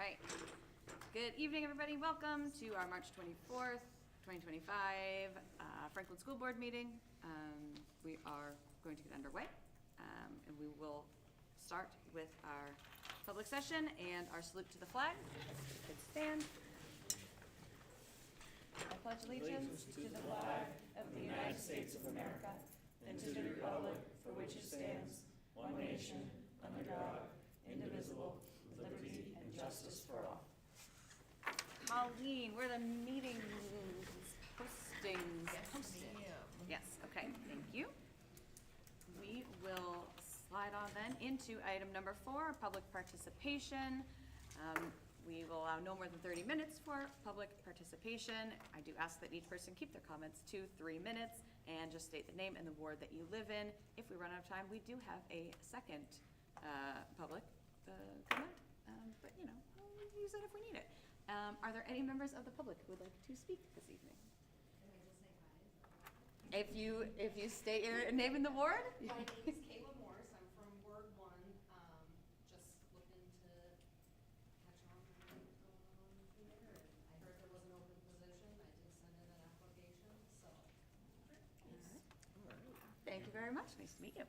right. Good evening, everybody. Welcome to our March 24th, 2025 Franklin School Board meeting. We are going to get underway, and we will start with our public session and our salute to the flag. If you could stand. I pledge allegiance to the flag of the United States of America and to the republic for which it stands, one nation, under God, indivisible, with liberty and justice for all. Colleen, where are the meeting postings posted? Yes, okay, thank you. We will slide on then into item number 4, public participation. We will allow no more than 30 minutes for public participation. I do ask that each person keep their comments to 3 minutes and just state the name and the ward that you live in. If we run out of time, we do have a second public comment, but you know, we'll use it if we need it. Are there any members of the public who would like to speak this evening? Can I just say hi? If you state your name and the ward. My name is Kayla Morris. I'm from Ward 1. Just looking to catch on with what's going on from there. And I heard there was an open position. I did send in an application, so. Thank you very much. Nice to meet you.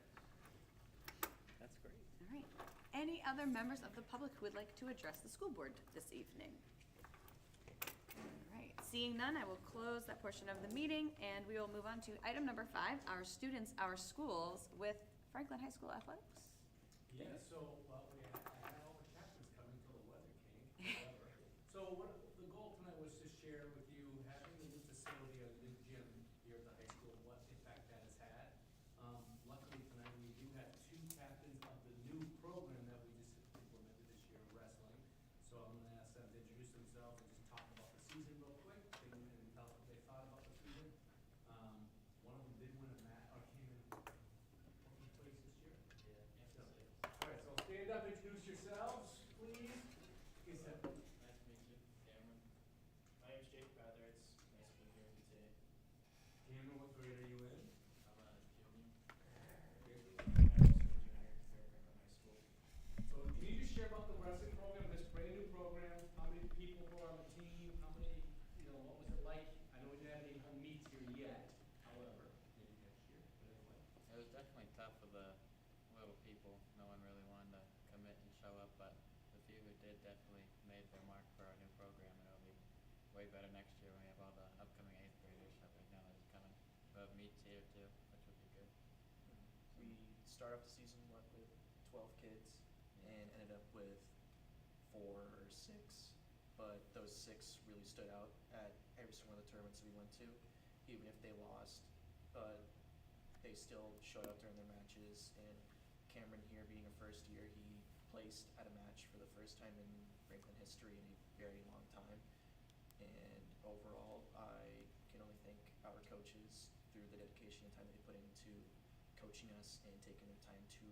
That's great. All right. Any other members of the public who would like to address the school board this evening? All right. Seeing none, I will close that portion of the meeting, and we will move on to item number 5, our students, our schools, with Franklin High School Athletics. Yeah, so, well, I had all the captains come until the weather came, however. So what, the goal tonight was to share with you, having the new facility or the new gym here at the high school, what impact that has had. Luckily tonight, we do have 2 captains of the new program that we just implemented this year of wrestling. So I'm gonna ask them to introduce themselves and just talk about the season real quick, and tell what they thought about the season. One of them did win a match, or came in 14th place this year. So, all right, so stand up, introduce yourselves, please. Yes, sir. Nice to meet you, Cameron. My name is Jake Rather. It's nice to be here today. Cameron, what grade are you in? I'm a junior. I'm a junior here at Franklin High School. So can you just share about the wrestling program, this brand new program, how many people were on the team, how many, you know, what was it like? I know we didn't have any home meets here yet, however, maybe next year, but anyway. It was definitely tough for the little people. No one really wanted to commit and show up, but the few who did definitely made their mark for our new program, and it'll be way better next year when we have all the upcoming 8th graders that we know is coming. We'll have meets here too, which will be good. We started off the season with 12 kids and ended up with 4 or 6, but those 6 really stood out at every single one of the tournaments we went to, even if they lost, but they still showed up during their matches. And Cameron here, being a first year, he placed at a match for the first time in Franklin history in a very long time. And overall, I can only thank our coaches through the dedication and time they put into coaching us and taking their time to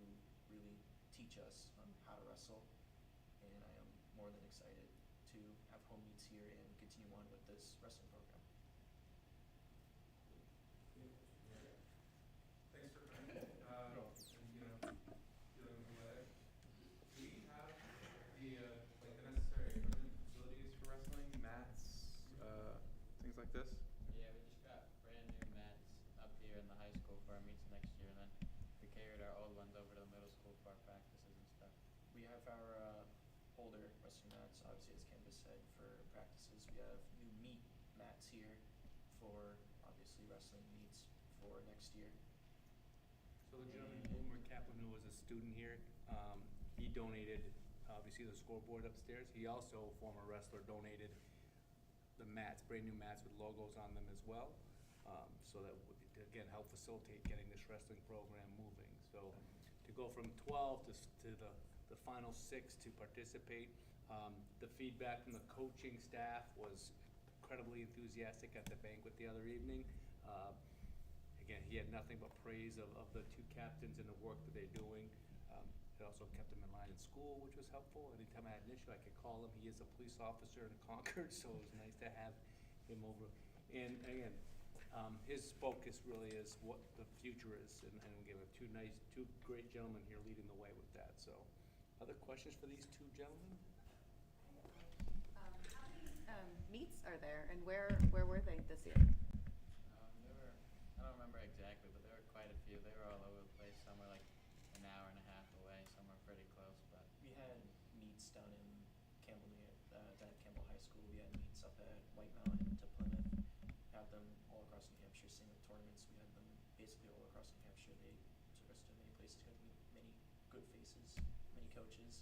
really teach us on how to wrestle. And I am more than excited to have home meets here and continue on with this wrestling program. Thanks for coming. You know, dealing with the weather. Do we have the necessary equipment, facilities for wrestling, mats, things like this? Yeah, we just got brand new mats up here in the high school for our meets next year, and then we carried our old ones over to the middle school for our practices and stuff. We have our older wrestling mats, obviously, as Candace said, for practices. We have new meet mats here for obviously wrestling meets for next year. So the gentleman, Boomer Kaplan, who was a student here, he donated, obviously, the scoreboard upstairs. He also, former wrestler, donated the mats, brand new mats with logos on them as well, so that would, again, help facilitate getting this wrestling program moving. So to go from 12 to the final 6 to participate, the feedback from the coaching staff was incredibly enthusiastic at the banquet the other evening. Again, he had nothing but praise of the 2 captains and the work that they're doing. It also kept him in line in school, which was helpful. Anytime I had an issue, I could call him. He is a police officer in Concord, so it was nice to have him over. And again, his focus really is what the future is, and we have 2 great gentlemen here leading the way with that. So, other questions for these 2 gentlemen? How many meets are there, and where were they this year? There were, I don't remember exactly, but there were quite a few. They were all over the place. Some were like an hour and a half away. Some were pretty close, but We had meets down in Campbell, down at Campbell High School. We had meets up at White Mountain to Plymouth. Had them all across New Hampshire. Same with tournaments. We had them basically all across New Hampshire. They took us to many places, got to meet many good faces, many coaches.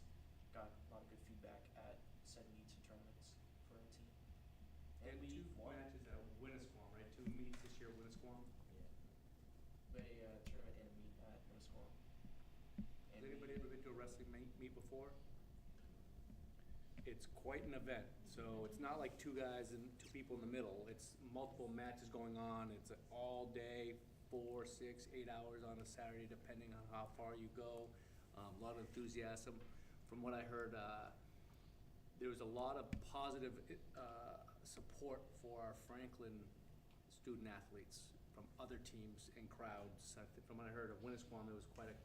Got a lot of good feedback at said meets and tournaments for our team. And we two won. matches at Winnisquam, right? 2 meets this year at Winnisquam. Yeah. A tournament and a meet at Winnisquam. Has anybody ever been to a wrestling meet before? It's quite an event. So it's not like two guys and two people in the middle. It's multiple matches going on. It's an all day, 4, 6, 8 hours on a Saturday, depending on how far you go. A lot of enthusiasm. From what I heard, there was a lot of positive support for our Franklin student athletes from other teams and crowds. From what I heard of Winnisquam, there was quite a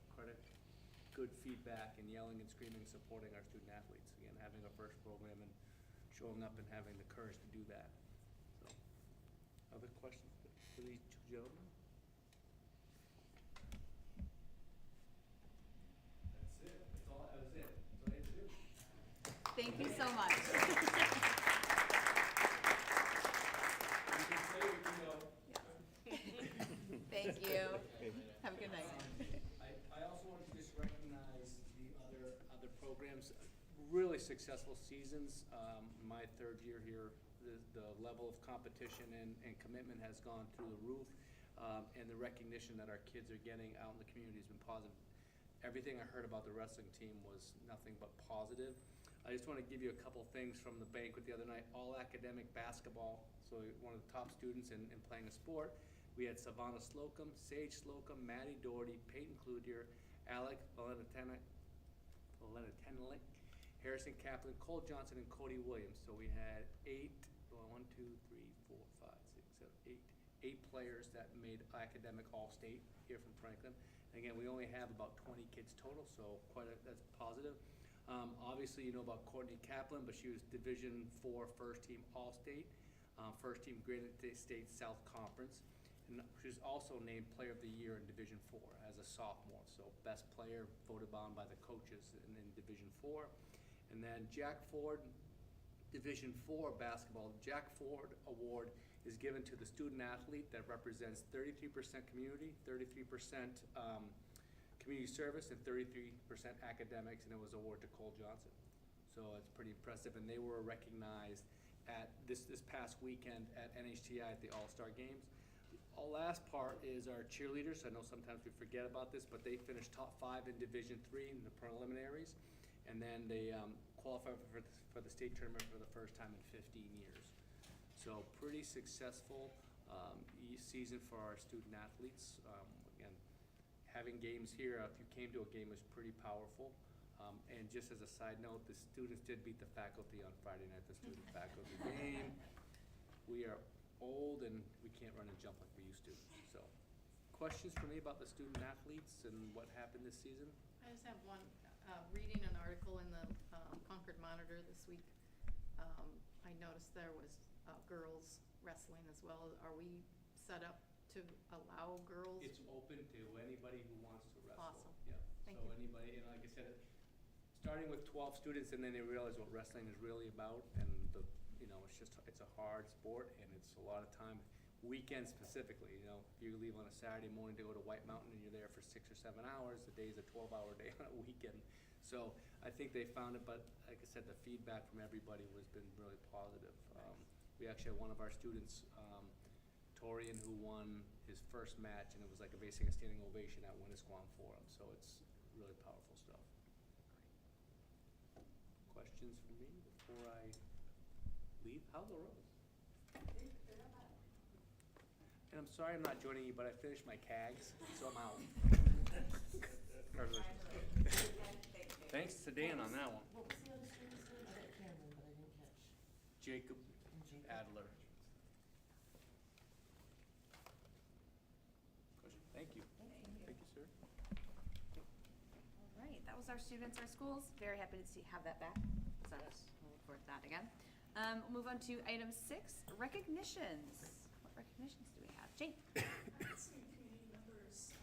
good feedback and yelling and screaming, supporting our student athletes. Again, having a first program and showing up and having the courage to do that. So, other questions for these two gentlemen? That's it. That's all, that was it. That's all I had to do. Thank you so much. You can say we can go. Thank you. Have a good night. I also want to just recognize the other programs. Really successful seasons. My 3rd year here, the level of competition and commitment has gone through the roof. And the recognition that our kids are getting out in the community has been positive. Everything I heard about the wrestling team was nothing but positive. I just want to give you a couple things from the banquet the other night. All academic basketball, so one of the top students in playing a sport. We had Savannah Slocum, Sage Slocum, Maddie Doherty, Peyton Cloutier, Alec Valentinelli, Harrison Kaplan, Cole Johnson, and Cody Williams. So we had 8 players that made academic all-state here from Franklin. And again, we only have about 20 kids total, so that's positive. Obviously, you know about Courtney Kaplan, but she was Division IV first team All-State, first team Granite State South Conference. And she was also named Player of the Year in Division IV as a sophomore. So best player voted on by the coaches in Division IV. And then Jack Ford, Division IV basketball. Jack Ford Award is given to the student athlete that represents 33% community, 33% community service, and 33% academics, and it was awarded to Cole Johnson. So it's pretty impressive, and they were recognized at this past weekend at NHTI at the All-Star Games. The last part is our cheerleaders. I know sometimes we forget about this, but they finished top 5 in Division III in the preliminaries, and then they qualified for the state tournament for the first time in 15 years. So pretty successful season for our student athletes. Again, having games here, if you came to a game, was pretty powerful. And just as a side note, the students did beat the faculty on Friday night, the student-faculty game. We are old and we can't run and jump like we used to. So, questions for me about the student athletes and what happened this season? I just have one, reading an article in the Concord Monitor this week. I noticed there was girls wrestling as well. Are we set up to allow girls? It's open to anybody who wants to wrestle. Awesome. Yeah. Thank So you. anybody, and like I said, starting with 12 students, and then they realize what wrestling is really about, and it's a hard sport, and it's a lot of time, weekends specifically. If you leave on a Saturday morning to go to White Mountain and you're there for 6 or 7 hours, the day's a 12-hour day on a weekend. So I think they found it, but like I said, the feedback from everybody has been really positive. We actually had one of our students, Torian, who won his first match, and it was like basically a standing ovation at Winnisquam for him. So it's really powerful stuff. Questions for me before I leave? How's the road? And I'm sorry I'm not joining you, but I finished my CAGs, so I'm out. Congratulations. Thanks to Dan on that one. What was the other student's name? I got Cameron, but I didn't catch. Jacob And Jacob. Adler. Thank you. Thank you, sir. All right, that was our students, our schools. Very happy to have that back. So we'll look forward to that again. We'll move on to item 6, recognitions. What recognitions do we have? Jane? Some community members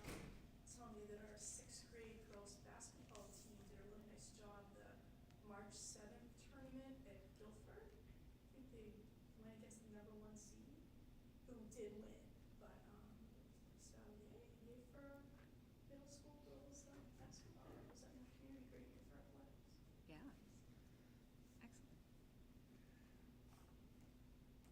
tell me that our 6th grade girls basketball team did a really nice job. The March 7th tournament at Guilford, I think they went against the number 1 seed, who did win. But so yay for middle school girls basketball representing the community, great year for athletics. Yeah. Excellent.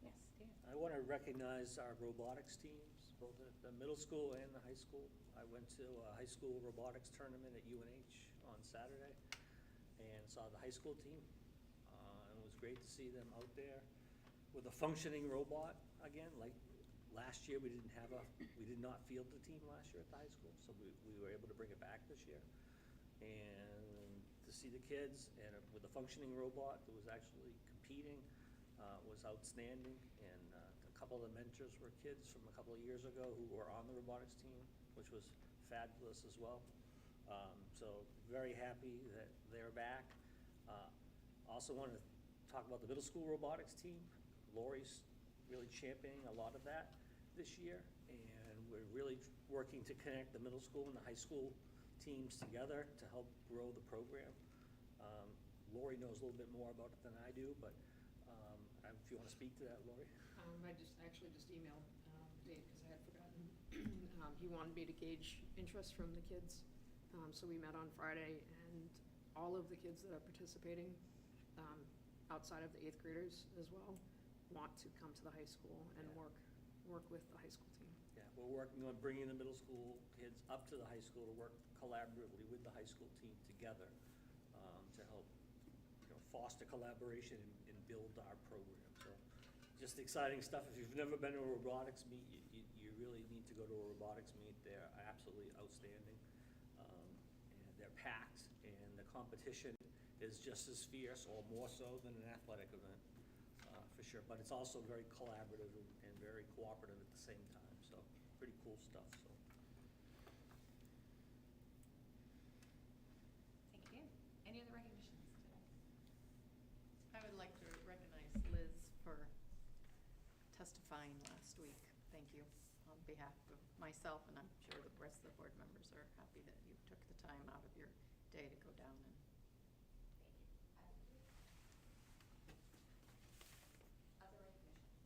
Yes, Dan? I want to recognize our robotics teams, both at the middle school and the high school. I went to a high school robotics tournament at UNH on Saturday and saw the high school team. It was great to see them out there with a functioning robot again. Like last year, we did not field the team last year at the high school, so we were able to bring it back this year. And to see the kids and with a functioning robot that was actually competing was outstanding. And a couple of the mentors were kids from a couple of years ago who were on the robotics team, which was fabulous as well. So very happy that they're back. Also wanted to talk about the middle school robotics team. Lori's really championing a lot of that this year, and we're really working to connect the middle school and the high school teams together to help grow the program. Lori knows a little bit more about it than I do, but if you want to speak to that, Lori. I just emailed Dave because I had forgotten. He wanted me to gauge interest from the kids. So we met on Friday, and all of the kids that are participating, outside of the 8th graders as well, want to come to the high school and Yeah. work with the high school team. Yeah, we're working on bringing the middle school kids up to the high school to work collaboratively with the high school team together to help foster collaboration and build our program. So just exciting stuff. If you've never been to a robotics meet, you really need to go to a robotics meet. They're absolutely outstanding. And they're packed, and the competition is just as fierce or more so than an athletic event, for sure. But it's also very collaborative and very cooperative at the same time. So pretty cool stuff. So. Thank you. Any other recognitions today? I would like to recognize Liz for testifying last week. Thank you on behalf of myself, and I'm sure the rest of the board members are happy that you took the time out of your day to go down and. Other recognitions?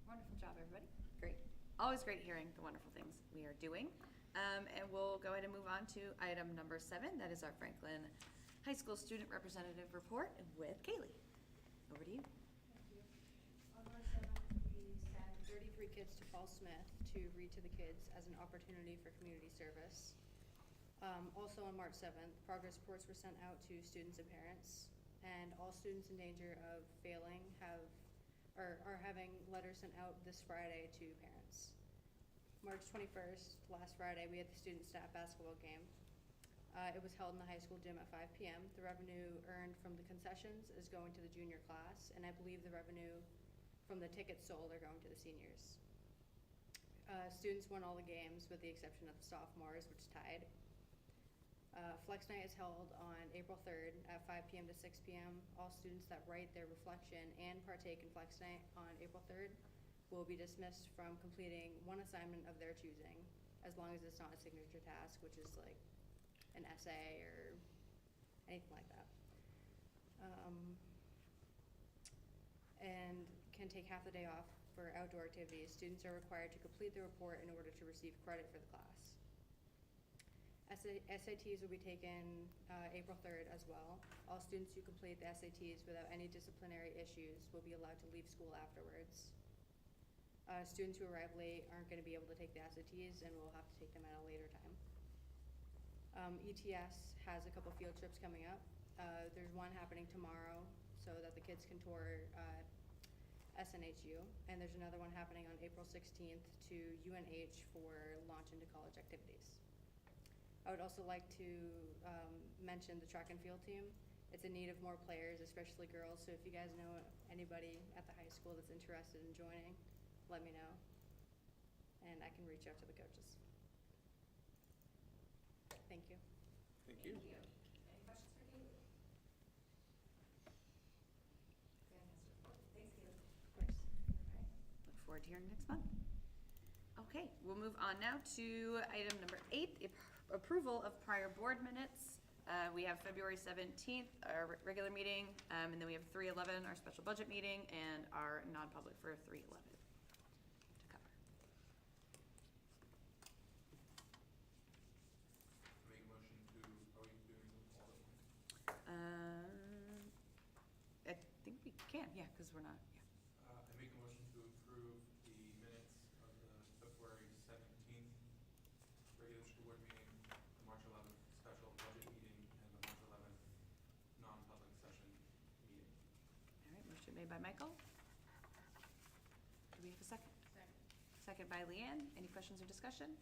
Wonderful job, everybody. Great. Always great hearing the wonderful things we are doing. And we'll go ahead and move on to item number 7. That is our Franklin High School Student Representative Report with Kaylee. Over to you. Thank you. On March 7th, we sent 33 kids to Paul Smith to read to the kids as an opportunity for community service. Also on March 7th, progress reports were sent out to students and parents, and all students in danger of failing are having letters sent out this Friday to parents. March 21st, last Friday, we had the student staff basketball game. It was held in the high school gym at 5 p.m. The revenue earned from the concessions is going to the junior class, and I believe the revenue from the tickets sold are going to the seniors. Students won all the games with the exception of the sophomores, which tied. Flex Night is held on April 3rd at 5 p.m. to 6 p.m. All students that write their reflection and partake in Flex Night on April 3rd will be dismissed from completing one assignment of their choosing, as long as it's not a signature task, which is like an essay or anything like that. And can take half the day off for outdoor activities. Students are required to complete the report in order to receive credit for the class. SATs will be taken April 3rd as well. All students who complete the SATs without any disciplinary issues will be allowed to leave school afterwards. Students who arrive late aren't going to be able to take the SATs and will have to take them at a later time. ETS has a couple field trips coming up. There's one happening tomorrow so that the kids can tour SNHU, and there's another one happening on April 16th to UNH for launch into college activities. I would also like to mention the track and field team. It's in need of more players, especially girls, so if you guys know anybody at the high school that's interested in joining, let me know, and I can reach out to the coaches. Thank you. Thank you. Any questions for Kaylee? forward to hearing next month. Okay, we'll move on now to item number 8, the approval of prior board minutes. We have February 17th, our regular meeting, and then we have 3/11, our special budget meeting, and our non-public for 3/11 to cover. Make a motion to, are we doing them all at once? I think we can, yeah, because we're not, yeah. I make a motion to approve the minutes of the February 17th regular school board meeting, the March 11th special budget meeting, and the March 11th non-public session meeting. All right, motion made by Michael. Do we have a second? Second by Leanne. Any questions or discussion?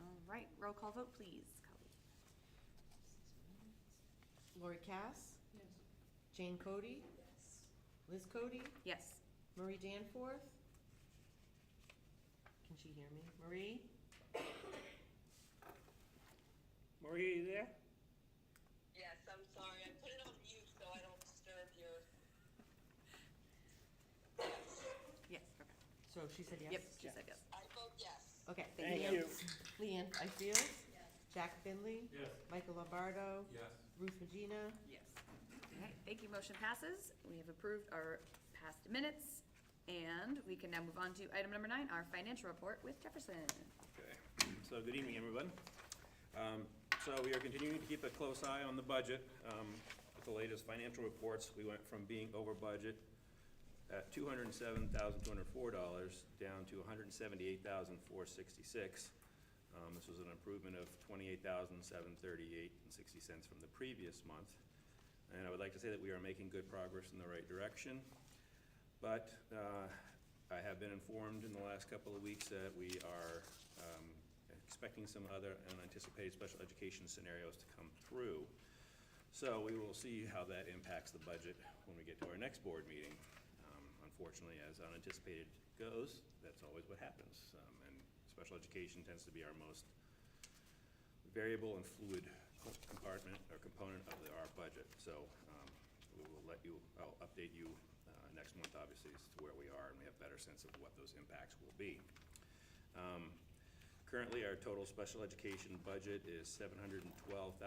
All right, roll call vote, please. Colleen. Lori Cass, Yes. Jane Cody, Yes. Liz Cody, Yes. Marie Danforth. Can she hear me? Marie? Maria, you there? Yes, I'm sorry. I put it on mute so I don't disturb your. Yes, okay. So she said yes? Yep, she said yes. I vote yes. Okay. Thank Leanne- you. Leanne Byfield? Yes. Jack Finley? Yes. Michael Lombardo? Yes. Ruth Regina? Yes. All right, thank you, motion passes. We have approved our past minutes, and we can now move on to item number 9, our financial report with Jefferson. Okay, so good evening, everyone. So we are continuing to keep a close eye on the budget. With the latest financial reports, we went from being over budget at $207,204 down to $178,466. This was an improvement of $28,738.60 from the previous month. And I would like to say that we are making good progress in the right direction. But I have been informed in the last couple of weeks that we are expecting some other unanticipated special education scenarios to come through. So we will see how that impacts the budget when we get to our next board meeting. Unfortunately, as unanticipated goes, that's always what happens. And special education tends to be our most variable and fluid compartment or component of our budget. So we will I'll update you next month, obviously, as to where we are, and we have a better sense of what those impacts will be. Currently, our total special education budget is $712,764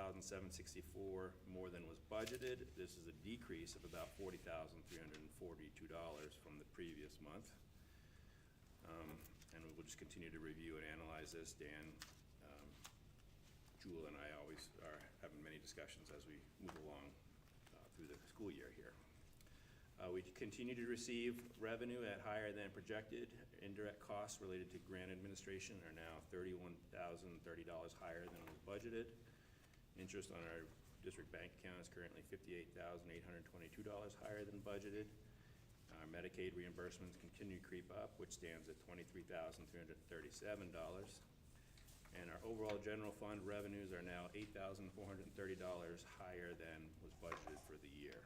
more than was budgeted. This is a decrease of about $40,342 from the previous month. And we will just continue to review and analyze this. Dan, Jewel, and I always are having many discussions as we move along through the school year here. We continue to receive revenue at higher than projected. Indirect costs related to grant administration are now $31,030 higher than was budgeted. Interest on our district bank account is currently $58,822 higher than budgeted. Our Medicaid reimbursements continue to creep up, which stands at $23,337. And our overall general fund revenues are now $8,430 higher than was budgeted for the year.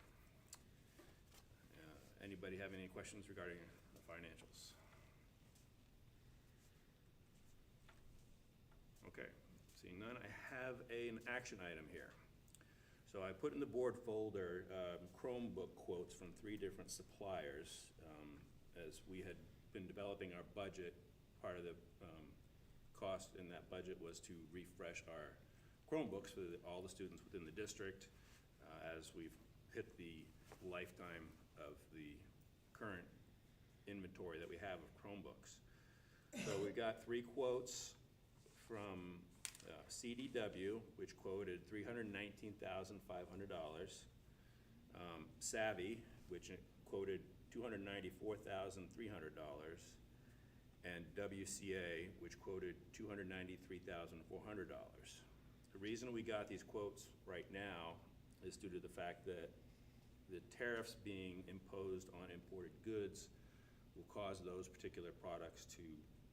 Anybody have any questions regarding the financials? Okay, seeing none, I have an action item here. So I put in the board folder Chromebook quotes from 3 different suppliers. As we had been developing our budget, part of the cost in that budget was to refresh our Chromebooks for all the students within the district as we've hit the lifetime of the current inventory that we have of Chromebooks. So we got 3 quotes from CDW, which quoted $319,500, Savvy, which quoted $294,300, and WCA, which quoted $293,400. The reason we got these quotes right now is due to the fact that the tariffs being imposed on imported goods will cause those particular products to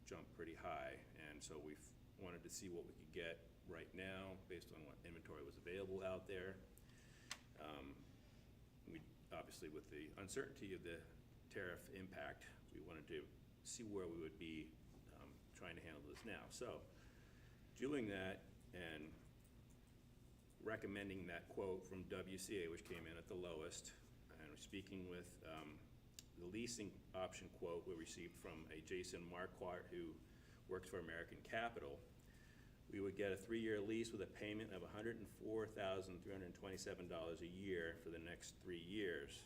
jump pretty high. And so we wanted to see what we could get right now based on what inventory was available out there. We obviously, with the uncertainty of the tariff impact, we wanted to see where we would be trying to handle this now. So doing that and recommending that quote from WCA, which came in at the lowest, and speaking with the leasing option quote we received from a Jason Marquardt who works for American Capital, we would get a 3-year lease with a payment of $104,327 a year for the next 3 years.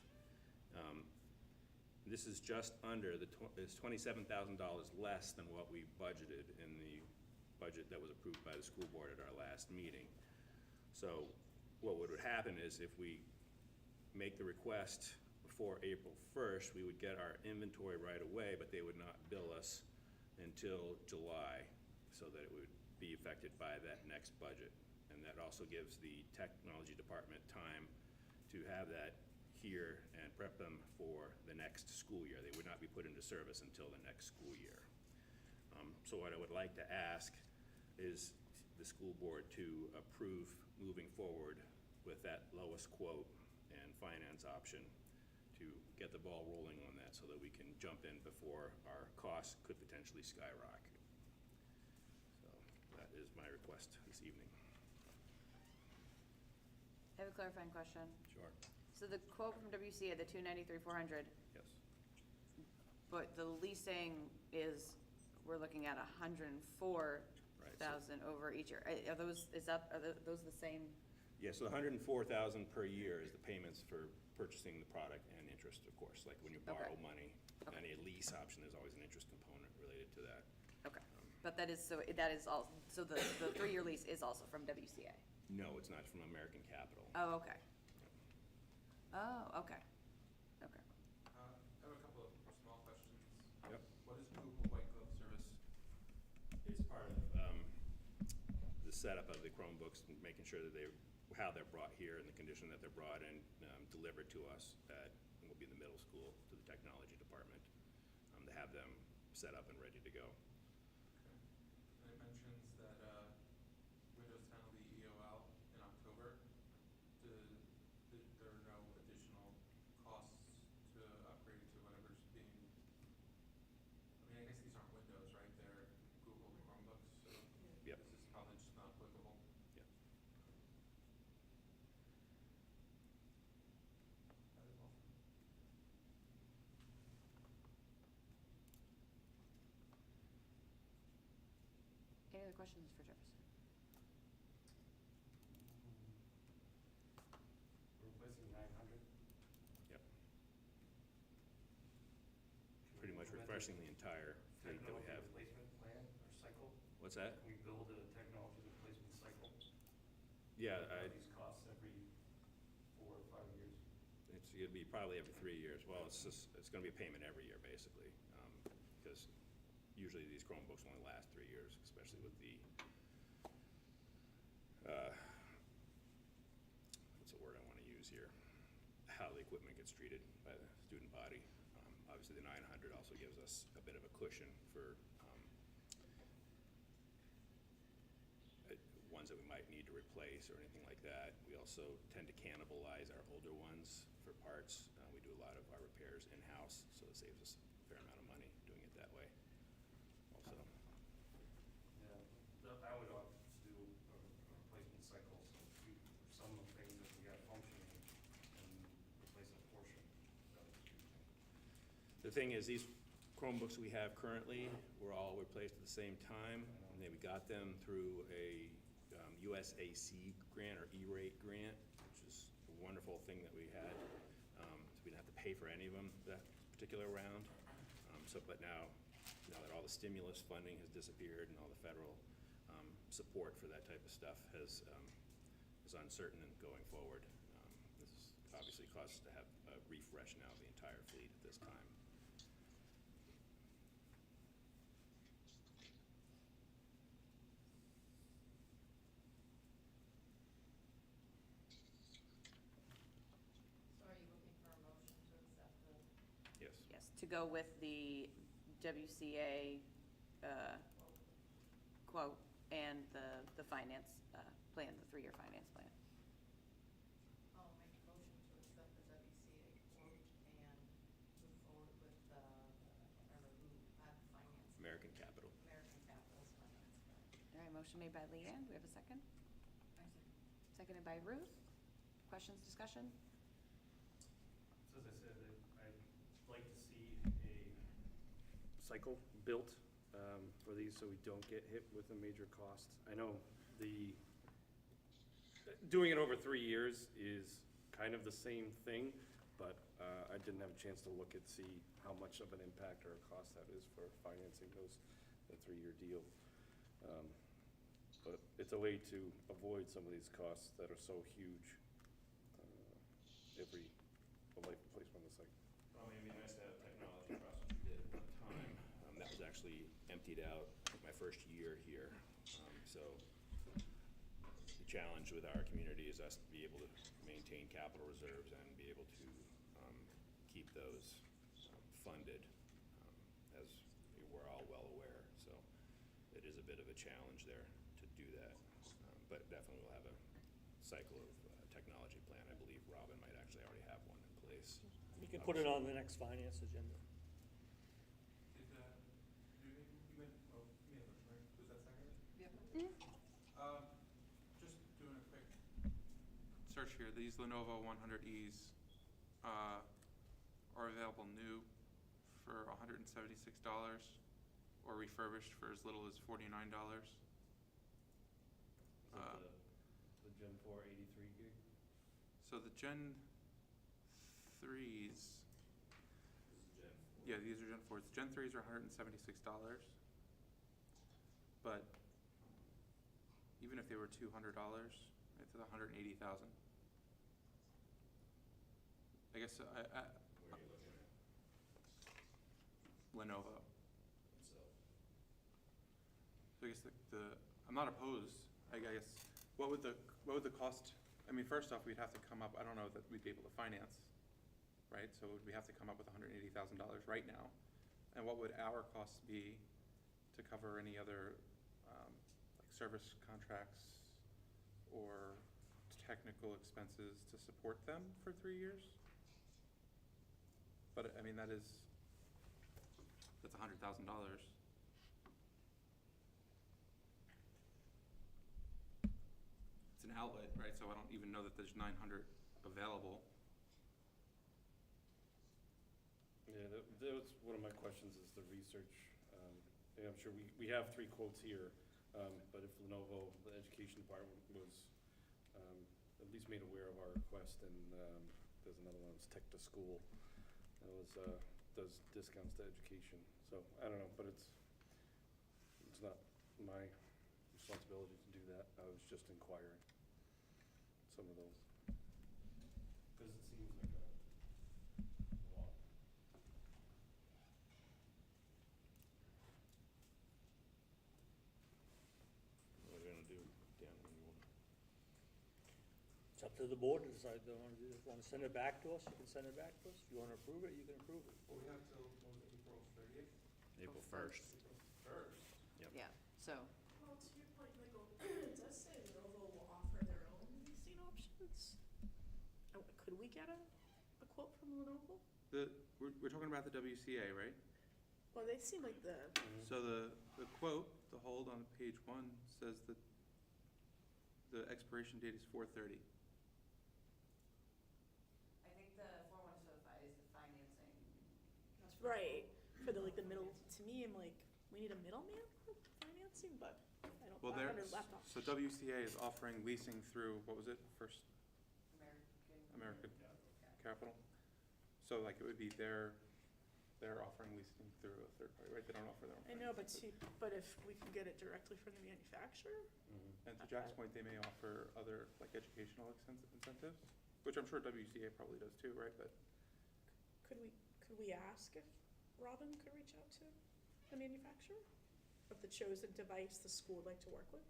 This is just under, it's $27,000 less than what we budgeted in the budget that was approved by the school board at our last meeting. So what would happen is if we make the request before April 1st, we would get our inventory right away, but they would not bill us until July, so that it would be affected by that next budget. And that also gives the technology department time to have that here and prep them for the next school year. They would not be put into service until the next school year. So what I would like to ask is the school board to approve moving forward with that lowest quote and finance option to get the ball rolling on that so that we can jump in before our costs could potentially skyrocket. So that is my request this evening. I have a clarifying question. Sure. So the quote from WCA, the $293,400, Yes. but the leasing is, we're looking at $104,000 over each year. Are those the same? Yeah, so the $104,000 per year is the payments for purchasing the product and interest, of course. Like when you borrow money, any lease option, there's always an interest component related to that. Okay, but that is all, so the 3-year lease is also from WCA? No, it's not from American Capital. Oh, okay. Oh, okay. Okay. I have a couple of small questions. Yep. What is Google White Glove Service? It's part of the setup of the Chromebooks and making sure that how they're brought here and the condition that they're brought in, delivered to us at, will be the middle school, to the technology department, to have them set up and ready to go. Okay. And it mentions that Windows 10 will be EOL in October. There are no additional costs to upgrade to whatever's being, I mean, I guess these aren't Windows, right? They're Google Chromebooks, so Yep. this is probably just not applicable. Yep. That is all. Any other questions for Jefferson? We're replacing 900. Yep. Pretty much refreshing the entire fleet that we have. Technology replacement plan or cycle? What's that? Can we build a technology replacement cycle? Yeah, These costs every 4 or 5 years? it's gonna be probably every 3 years. Well, it's gonna be a payment every year, basically, because usually these Chromebooks only last 3 years, especially with the, what's the word I wanna use here? How the equipment gets treated by the student body. Obviously, the 900 also gives us a bit of a cushion for ones that we might need to replace or anything like that. We also tend to cannibalize our older ones for parts. We do a lot of our repairs in-house, so it saves us a fair amount of money doing it that way also. Yeah, I would opt to do a replacement cycle, so some of the things that we have functioning and replace a portion of it. The thing is, these Chromebooks we have currently were all replaced at the same time. And we got them through a USAC grant or E-rate grant, which is a wonderful thing that we had. So we didn't have to pay for any of them that particular round. But now that all the stimulus funding has disappeared and all the federal support for that type of stuff is uncertain and going forward. This obviously causes us to have a refresh now of the entire fleet at this time. So are you looking for a motion to accept the? Yes. Yes, to go with the WCA quote and the finance plan, the 3-year finance plan. I'll make a motion to accept the WCA quote and move forward with finance. American Capital. American Capital's finance plan. All right, motion made by Leanne. Do we have a second? Seconded by Ruth. Questions, discussion? So as I said, I'd like to see cycle built for these so we don't get hit with a major cost. I know doing it over 3 years is kind of the same thing, but I didn't have a chance to look and see how much of an impact or a cost that is for financing the 3-year deal. But it's a way to avoid some of these costs that are so huge every life replacement of the site. Well, I mean, it'd be nice to have technology across, which we did at one time. That was actually emptied out my first year here. So the challenge with our community is us to be able to maintain capital reserves and be able to keep those funded, as we're all well aware. So it is a bit of a challenge there to do that. But definitely we'll have a cycle of technology plan. I believe Robin might actually already have one in place. You can put it on the next finance agenda. Did, you went, oh, yeah, right, was that second? Yep. Just doing a quick search here, these Lenovo 100Es are available new for $176 or refurbished for as little as $49. The Gen 4 83 gig? So the Gen 3s, This is Gen 4. yeah, these are Gen 4s. Gen 3s are $176, but even if they were $200, it's $180,000. I guess Where are you looking at? Lenovo. Itself. So I guess I'm not opposed. I guess what would the cost? I mean, first off, we'd have to come up. I don't know that we'd be able to finance, right? So we have to come up with $180,000 right now. And what would our costs be to cover any other like service contracts or technical expenses to support them for 3 years? But I mean, that's $100,000. It's an outlet, right? So I don't even know that there's 900 available. Yeah, that was one of my questions is the research. And I'm sure we have 3 quotes here, but if Lenovo, the education department, was at least made aware of our request, and there's another one that's Tech to School, that was does discounts to education. So I don't know, but it's not my responsibility to do that. I was just inquiring some of those because it seems like a lot. What are we gonna do, Dan? It's up to the board to decide if they want to do this. Want to send it back to us, you can send it back to us. If you want to approve it, you can approve it. Well, we have till April 30th. April 1st. April 1st. Yep. Yeah, so, Well, to your point, Michael, it does say Lenovo will offer their own leasing options. Could we get a quote from Lenovo? We're talking about the WCA, right? Well, they seem like the, So the quote, the hold on page 1 says that the expiration date is 4/30. I think the 4105 is the financing. right, for the middle, to me, I'm like, we need a middleman for financing, but I don't, Well, 500 laptops. so WCA is offering leasing through, what was it, First American Capital? So like it would be they're offering leasing through a third party, right? They don't offer their own. I know, but financing. but if we can get it directly from the manufacturer, And to Jack's point, they may offer other like educational incentives, which I'm sure WCA probably does too, right? But could we ask if Robin could reach out to the manufacturer of the chosen device the school would like to work with?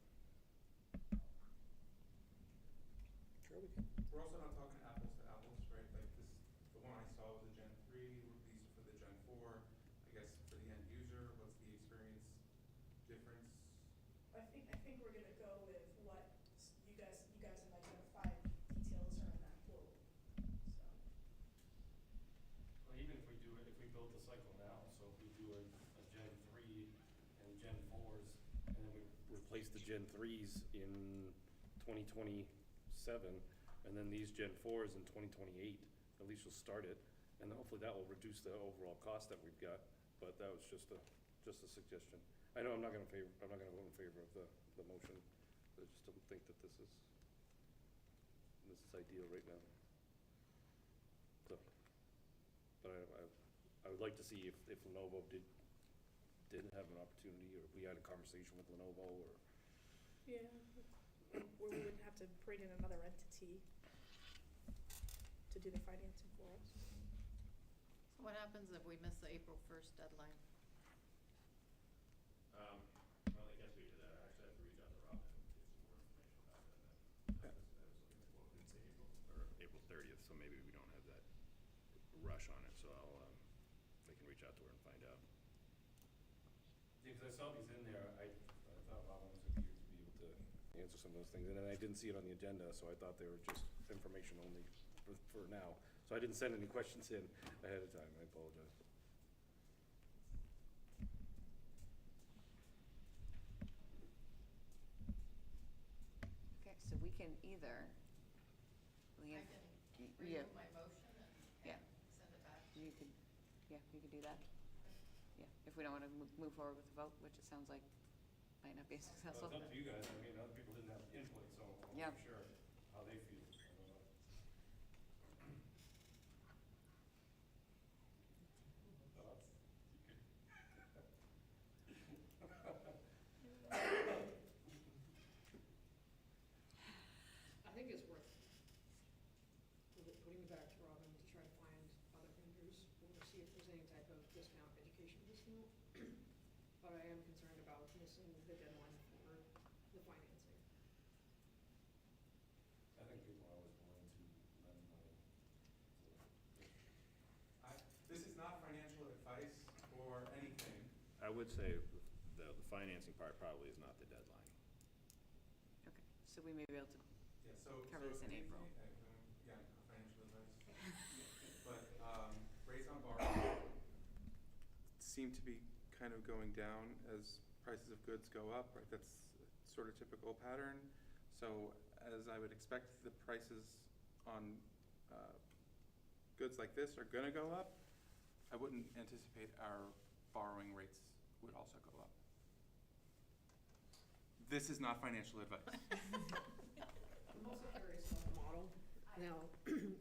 Sure we can. we're also not talking apples to apples, right? Like this, the one I saw was a Gen 3, these are for the Gen 4. I guess for the end user, what's the experience difference? I think we're gonna go with what you guys have identified details are in that quote, so. Well, even if we build the cycle now, so if we do a Gen 3 and Gen 4s, and then we replace the Gen 3s in 2027, and then these Gen 4s in 2028, at least we'll start it, and then hopefully that will reduce the overall cost that we've got but that was just a suggestion. I know I'm not gonna vote in favor of the motion, but I just don't think that this is ideal right now. So, but I would like to see if Lenovo did have an opportunity, or if we had a conversation with Lenovo, or. Yeah, where we would have to bring in another entity to do the financing for us. So what happens if we miss the April 1st deadline? Well, I guess we did that, I actually have to reach out to Robin and get some more information about that. I was looking at what, didn't say April 30th, so maybe we don't have that rush on it, so I can reach out to her and find out. Yeah, because I saw these in there, I thought Robin was here to be able to answer some of those things, and then I didn't see it on the agenda, so I thought they were just information only for now. So I didn't send any questions in ahead of time, I apologize. Okay, so we can either leave. I can Yeah. remove my motion and Yeah. send it back. You could, yeah, you could do that. Yeah, if we don't want to move forward with the vote, which it sounds like might not be successful. Well, it's up to you guys, I mean, other people didn't have input, so I'm Yeah. not sure how they feel. I don't know. I think it's worth putting it back to Robin to try to find other vendors, or see if there's any type of discount, education discount. But I am concerned about missing the deadline for the financing. I think people are always willing to lend money. This is not financial advice or anything. I would say the financing part probably is not the deadline. Okay, so we may be able to Yeah, cover this in April. Yeah, financial advice. But, rates on borrowing seem to be kind of going down as prices of goods go up, right? That's sort of typical pattern. So as I would expect, the prices on goods like this are gonna go up. I wouldn't anticipate our borrowing rates would also go up. This is not financial advice. I'm also curious about the model. Now,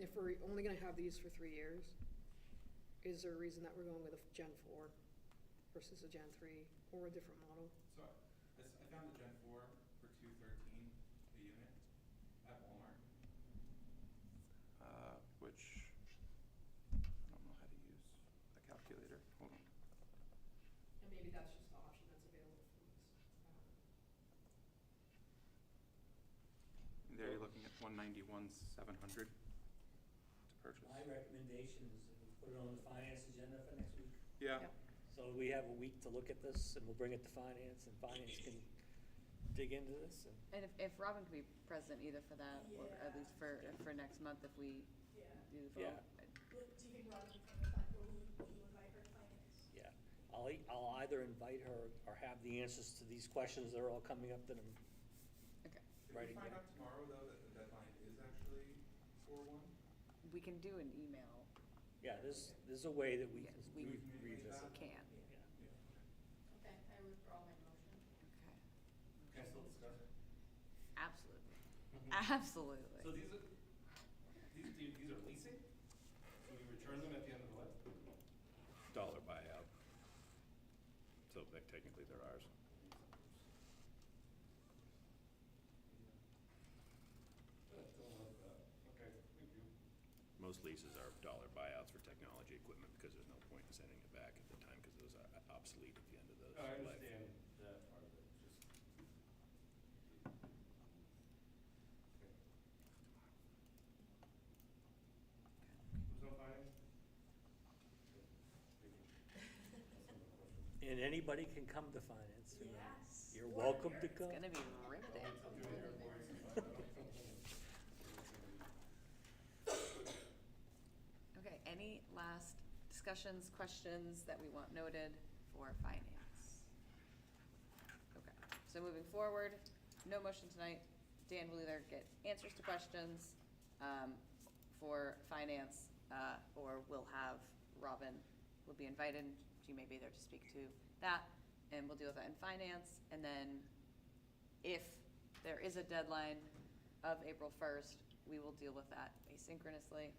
if we're only gonna have these for 3 years, is there a reason that we're going with a Gen 4 versus a Gen 3 or a different model? So I found the Gen 4 for $213 a unit at Walmart, which I don't know how to use a calculator. Hold on. And maybe that's just the option that's available from us. And there you're looking at $191,700 to purchase. My recommendation is that we put it on the finance agenda for next week. Yeah. Yep. So we have a week to look at this, and we'll bring it to finance, and finance can dig into this. And if Robin can be present either for that, or at least for next month if we Yeah. do the vote. Yeah. Do you think Robin can come to will you invite her to finance? Yeah, I'll either invite her or have the answers to these questions that are all coming up that I'm Okay, If we writing find down. out tomorrow, though, that the deadline is actually 4/1, we can do an email. Yeah, there's a way that we Yeah, can we revisit. that? Can, Yeah. Okay, I withdraw my motion. okay. Can I still discuss it? Absolutely, absolutely. So these are leasing? So we return them at the end of the what? Dollar buyout. So technically they're ours. Don't love that. Okay, thank you. Most leases are dollar buyouts for technology equipment because there's no point in sending it back at the time because those are obsolete at the end of those. I life. understand that part of it, just. Okay. There's no finance? Okay, thank you. That's another question. And anybody can come to finance. you know. Yes. You're Or welcome to here. come. It's gonna be riveting. I'll do your reports and find out. Okay, any last discussions, questions that we want noted for finance? Okay, so moving forward, no motion tonight. Dan will either get answers to questions for finance, or we'll have Robin will be invited she may be there to speak to that, and we'll deal with that in finance. And then if there is a deadline of April 1st, we will deal with that asynchronously.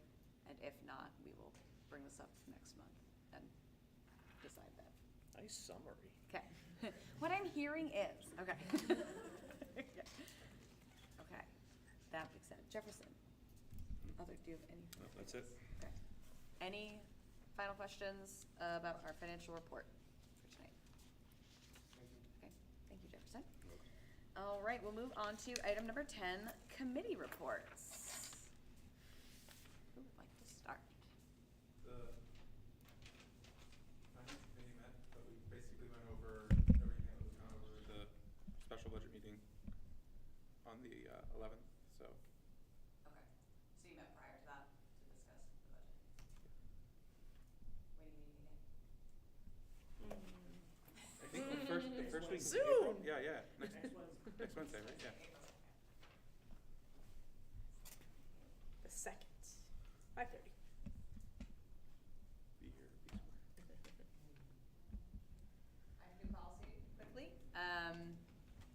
And if not, we will bring this up next month and decide that. Nice summary. Okay. What I'm hearing is, okay. Okay, that being said, Jefferson, do you have any? No, that's it. Okay. Any final questions about our financial report for tonight? Okay, thank you, Jefferson. All right, we'll move on to item number 10, committee reports. Who would like to start? The finance committee met, but we basically went over everything that was gone over the special budget meeting on the 11th, so. Okay, so you met prior to that to discuss the budget? When are you meeting again? I think the first week of Soon. April? Yeah, next Wednesday, right, yeah. The second, 5:30. Be here, be square. I have new policy quickly.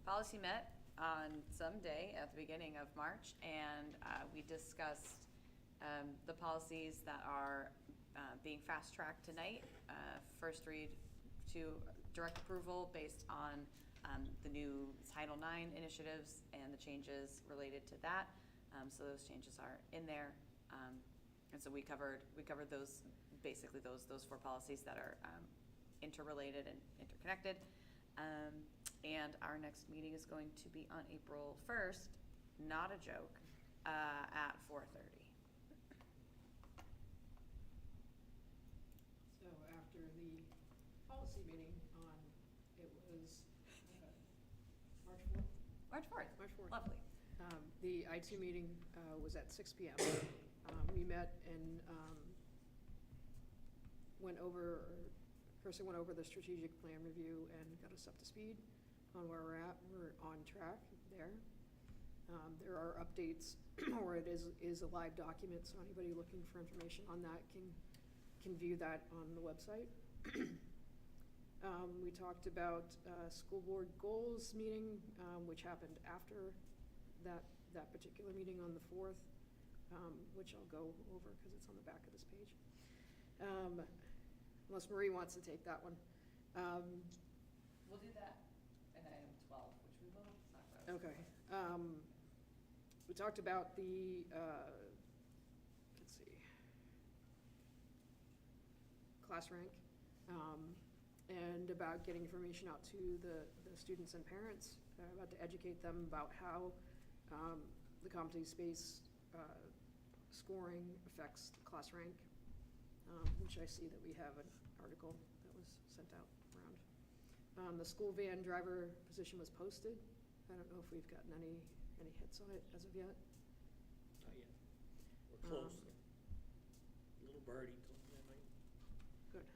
Policy met on some day at the beginning of March, and we discussed the policies that are being fast-tracked tonight. First read to direct approval based on the new Title IX initiatives and the changes related to that. So those changes are in there. And so we covered those, basically those 4 policies that are interrelated and interconnected. And our next meeting is going to be on April 1st, not a joke, at 4:30. So after the policy meeting on, it was March 4th? March 4th. March 4th. Lovely. The IT meeting was at 6 PM. We met and Kirsten went over the strategic plan review and got us up to speed on where we're at. We're on track there. There are updates, or it is a live document, so anybody looking for information on that can view that on the website. We talked about school board goals meeting, which happened after that particular meeting on the 4th, which I'll go over because it's on the back of this page. Unless Marie wants to take that one. We'll do that in item 12, which we will talk about. Okay. We talked about the, let's see, class rank, and about getting information out to the students and parents, about to educate them about how the competency-based scoring affects the class rank, which I see that we have an article that was sent out around. The school van driver position was posted. I don't know if we've gotten any hits on it as of yet. Not yet. We're close. Little birdie told me I might. Good.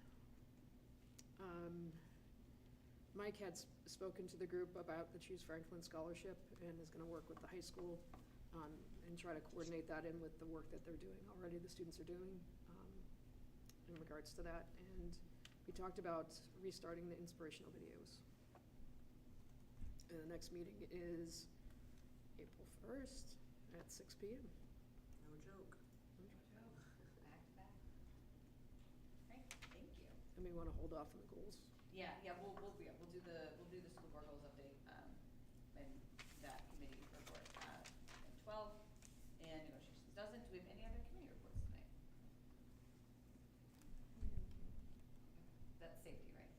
Mike had spoken to the group about the Choose Franklin Scholarship and is gonna work with the high school and try to coordinate that in with the work that they're doing already, the students are doing, in regards to that. And we talked about restarting the inspirational videos. And the next meeting is April 1st at 6 PM. No joke. Back to back. Great, thank you. And we wanna hold off on the goals. Yeah, we'll do the school board goals update, and that committee report, at 12, and negotiations doesn't. Do we have any other committee reports tonight? That's safety, right?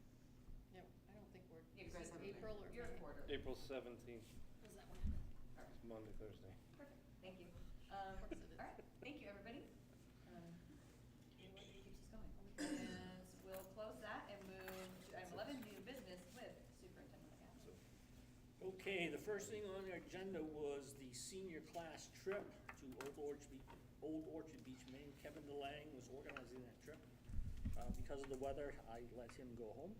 Yep, I don't think we're, You is guys it have April or your May? quarter. April 17th, Was that one? All right, Monday, Thursday. perfect, thank you. Of course it is. All right, thank you, everybody. What keeps us going? And we'll close that and move to item 11, new business with Superintendent McAdams. Okay, the first thing on the agenda was the senior class trip to Old Orchard Beach, Maine. Kevin DeLang was organizing that trip. Because of the weather, I let him go home.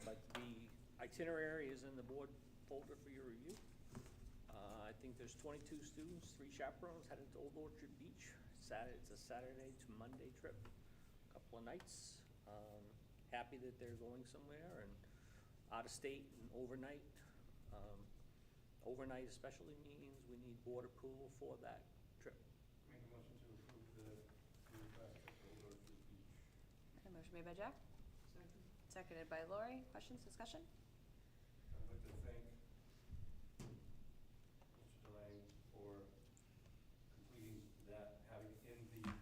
But the itinerary is in the board folder for your review. I think there's 22 students, 3 chaperones headed to Old Orchard Beach. It's a Saturday to Monday trip, couple of nights. happy that they're going somewhere and out of state and overnight. Overnight especially means we need board approval for that trip. Make a motion to approve the trip over to the beach. A motion made by Jack, Second. seconded by Lori. Questions, discussion? I'd like to thank Mr. Delang for completing that, having it in the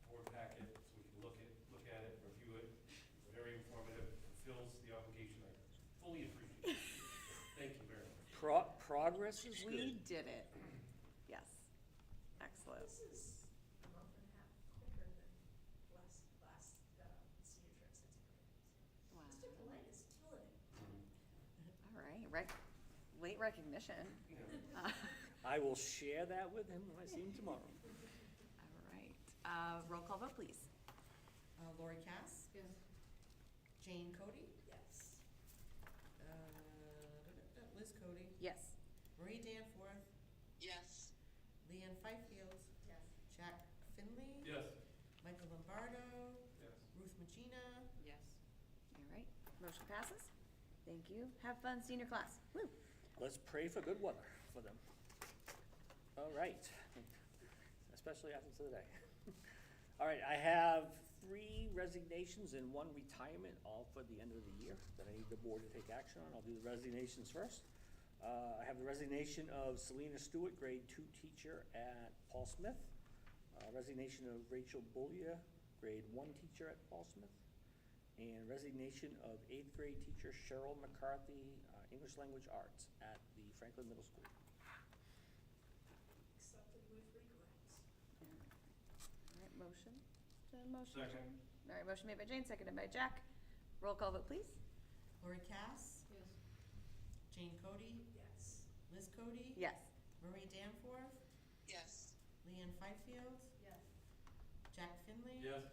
board packet so we can look at it, review it. It's very informative, fulfills the obligation I fully appreciate. Thank you very much. Progress is good. We did it. Yes. Excellent. This is a month and a half quicker than last senior trips I took. Wow. Mr. Delang is killing it. All right. Late recognition. I will share that with him when I see him tomorrow. All right. Roll call vote, please. Lori Cass, Yes. Jane Cody, Yes. Liz Cody, Yes. Marie Danforth, Yes. Leanne Fifield, Yes. Jack Finley, Yes. Michael Lombardo, Yes. Ruth Magina. Yes. All right. Motion passes. Thank you. Have fun, senior class. Woo. Let's pray for good weather for them. All right, especially after today. All right, I have 3 resignations and 1 retirement, all for the end of the year, that I need the board to take action on. I'll do the resignations first. I have the resignation of Selena Stewart, grade 2 teacher at Paul Smith. Resignation of Rachel Bullia, grade 1 teacher at Paul Smith. And resignation of 8th grade teacher Cheryl McCarthy, English Language Arts at the Franklin Middle School. Accepted with regret. All right, motion. Motion. Second. All right, motion made by Jane, seconded by Jack. Roll call vote, please. Lori Cass, Yes. Jane Cody, Yes. Liz Cody. Yes. Marie Danforth, Yes. Leanne Fifield, Yes. Jack Finley. Yes.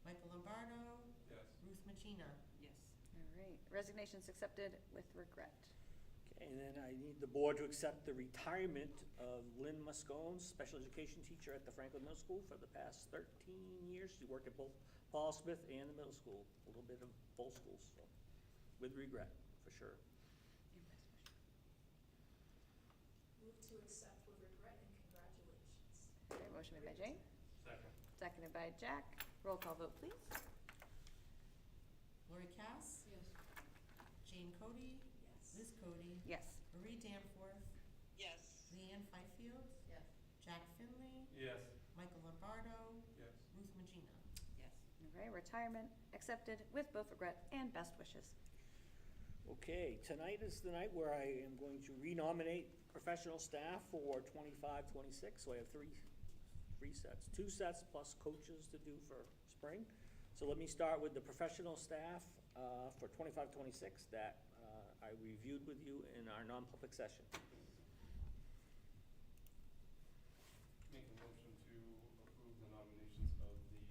Michael Lombardo, Yes. Ruth Magina. Yes. All right, resignations accepted with regret. Okay, and then I need the board to accept the retirement of Lynn Muscone, special education teacher at the Franklin Middle School for the past 13 years. She worked at both Paul Smith and the middle school, a little bit of both schools, so, with regret, for sure. Move to accept with regret and congratulations. All right, motion made by Jane, Second. seconded by Jack. Roll call vote, please. Lori Cass, Yes. Jane Cody, Yes. Liz Cody, Yes. Marie Danforth, Yes. Leanne Fifield, Yes. Jack Finley, Yes. Michael Lombardo, Yes. Ruth Magina. Yes. All right, retirement accepted with both regret and best wishes. Okay, tonight is the night where I am going to renominate professional staff for 25-26. So I have three sets, 2 sets plus coaches to do for spring. So let me start with the professional staff for 25-26 that I reviewed with you in our non-public session. Make a motion to approve the nominations of the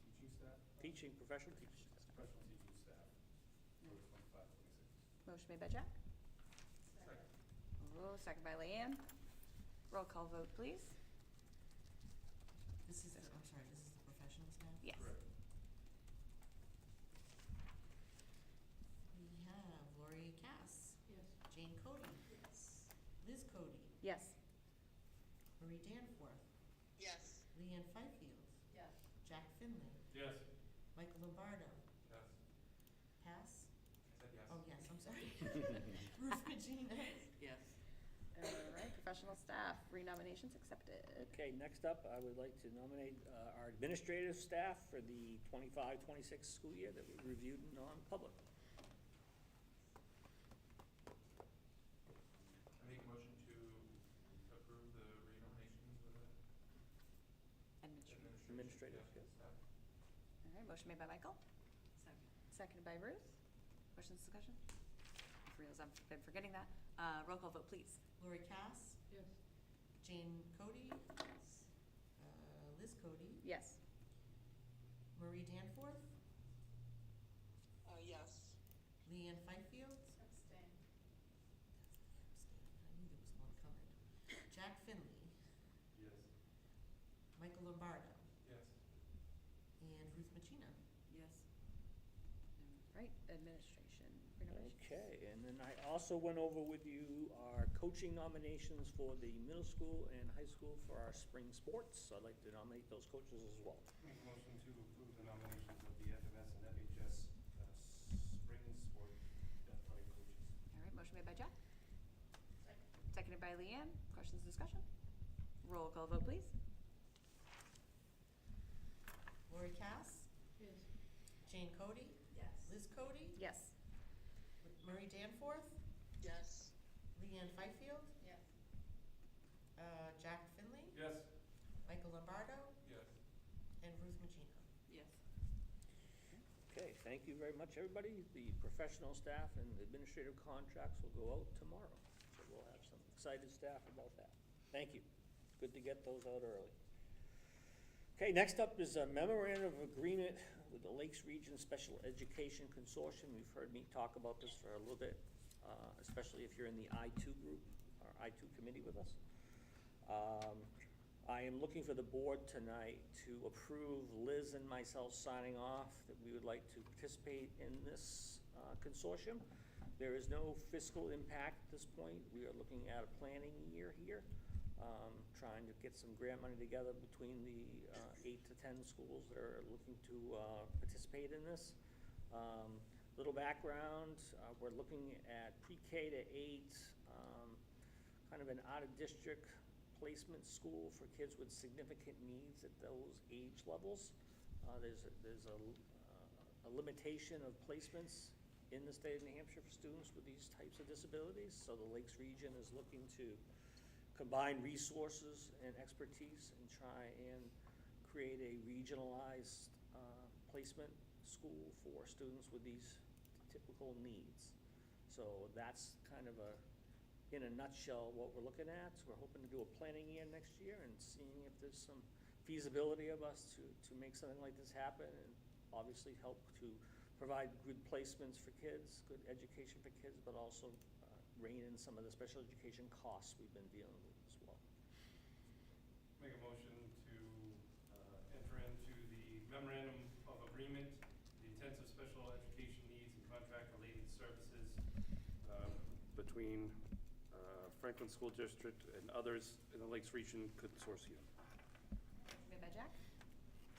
teaching staff? Professional teachers. Professional teaching staff for 25-26. Motion made by Jack. Second. Oh, second by Leanne. Roll call vote, please. This is the professional staff? Yes. Correct. We have Lori Cass, Yes. Jane Cody, Yes. Liz Cody, Yes. Marie Danforth, Yes. Leanne Fifield, Yes. Jack Finley, Yes. Michael Lombardo, Yes. Pass? I said yes. Oh, yes, I'm sorry. Ruth Magina. Yes. All right, professional staff, renominations accepted. Okay, next up, I would like to nominate our administrative staff for the 25-26 school year that we reviewed in non-public. I make a motion to approve the renominations of the Administrative, yeah, yes. staff. All right, motion made by Michael, Second. seconded by Ruth. Questions, discussion? I realize I've been forgetting that. Roll call vote, please. Lori Cass, Yes. Jane Cody, Liz Cody, Yes. Marie Danforth, Yes. Leanne Fifield. Abstain. I knew there was one coming. Jack Finley, Yes. Michael Lombardo, Yes. and Ruth Magina. Yes. right, administration renovations. Okay, and then I also went over with you our coaching nominations for the middle school and high school for our spring sports. I'd like to nominate those coaches as well. Make a motion to approve the nominations of the FMS and FHS spring sport athletic coaches. All right, motion made by Jack. Seconded by Leanne. Questions, discussion? Roll call vote, please. Lori Cass, Yes. Jane Cody, Yes. Liz Cody, Yes. Marie Danforth, Yes. Leanne Fifield, Yes. Jack Finley, Yes. Michael Lombardo, Yes. and Ruth Magino. Yes. Okay, thank you very much, everybody. The professional staff and administrative contracts will go out tomorrow. So we'll have some excited staff about that. Thank you. Good to get those out early. Okay, next up is a memorandum of agreement with the Lakes Region Special Education Consortium. You've heard me talk about this for a little bit, especially if you're in the I-2 group, or I-2 committee with us. I am looking for the board tonight to approve Liz and myself signing off that we would like to participate in this consortium. There is no fiscal impact at this point. We are looking at a planning year here, trying to get some grant money together between the 8 to 10 schools that are looking to participate in this. Little background, we're looking at pre-K to 8, kind of an out-of-district placement school for kids with significant needs at those age levels. There's a limitation of placements in the state of New Hampshire for students with these types of disabilities. So the Lakes region is looking to combine resources and expertise and try and create a regionalized placement school for students with these typical needs. So that's kind of in a nutshell what we're looking at. So we're hoping to do a planning year next year and seeing if there's some feasibility of us to make something like this happen, and obviously help to provide good placements for kids, good education for kids, but also rein in some of the special education costs we've been dealing with as well. Make a motion to enter into the memorandum of agreement, the intensive special education needs and contract-related services between Franklin School District and others in the Lakes Region Consortium. Made by Jack.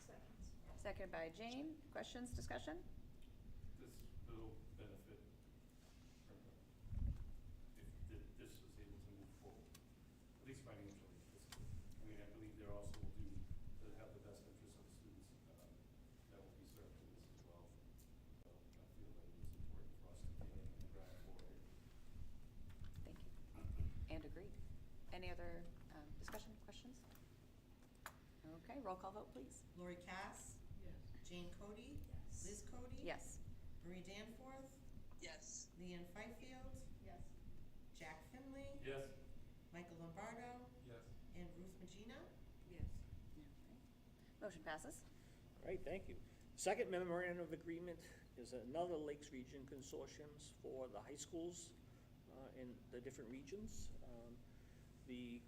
Second. Seconded by Jane. Questions, discussion? This will benefit if this was able to move forward, at least financially. I mean, I believe there also will do, to have the best interest of the students that will be served in this as well. So I feel that it was important for us to get in and grab forward. Thank you. And agreed. Any other discussion, questions? Okay, roll call vote, please. Lori Cass, Yes. Jane Cody, Yes. Liz Cody, Yes. Marie Danforth, Yes. Leanne Fifield, Yes. Jack Finley, Yes. Michael Lombardo, Yes. and Ruth Magino. Yes. Motion passes. All right, thank you. Second memorandum of agreement is another Lakes Region consortiums for the high schools in the different regions. The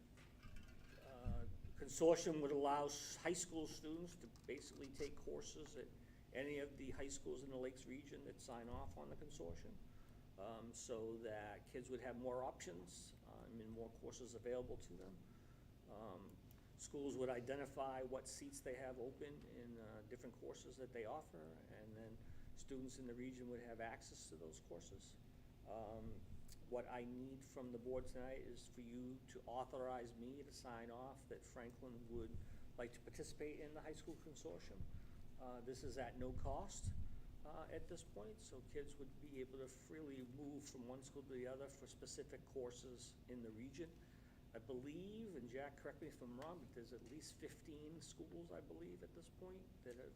consortium would allow high school students to basically take courses at any of the high schools in the Lakes region that sign off on the consortium, so that kids would have more options and more courses available to them. Schools would identify what seats they have open in different courses that they offer, and then students in the region would have access to those courses. What I need from the board tonight is for you to authorize me to sign off that Franklin would like to participate in the high school consortium. This is at no cost at this point, so kids would be able to freely move from one school to the other for specific courses in the region. I believe, and Jack, correct me if I'm wrong, but there's at least 15 schools, I believe, at this point that have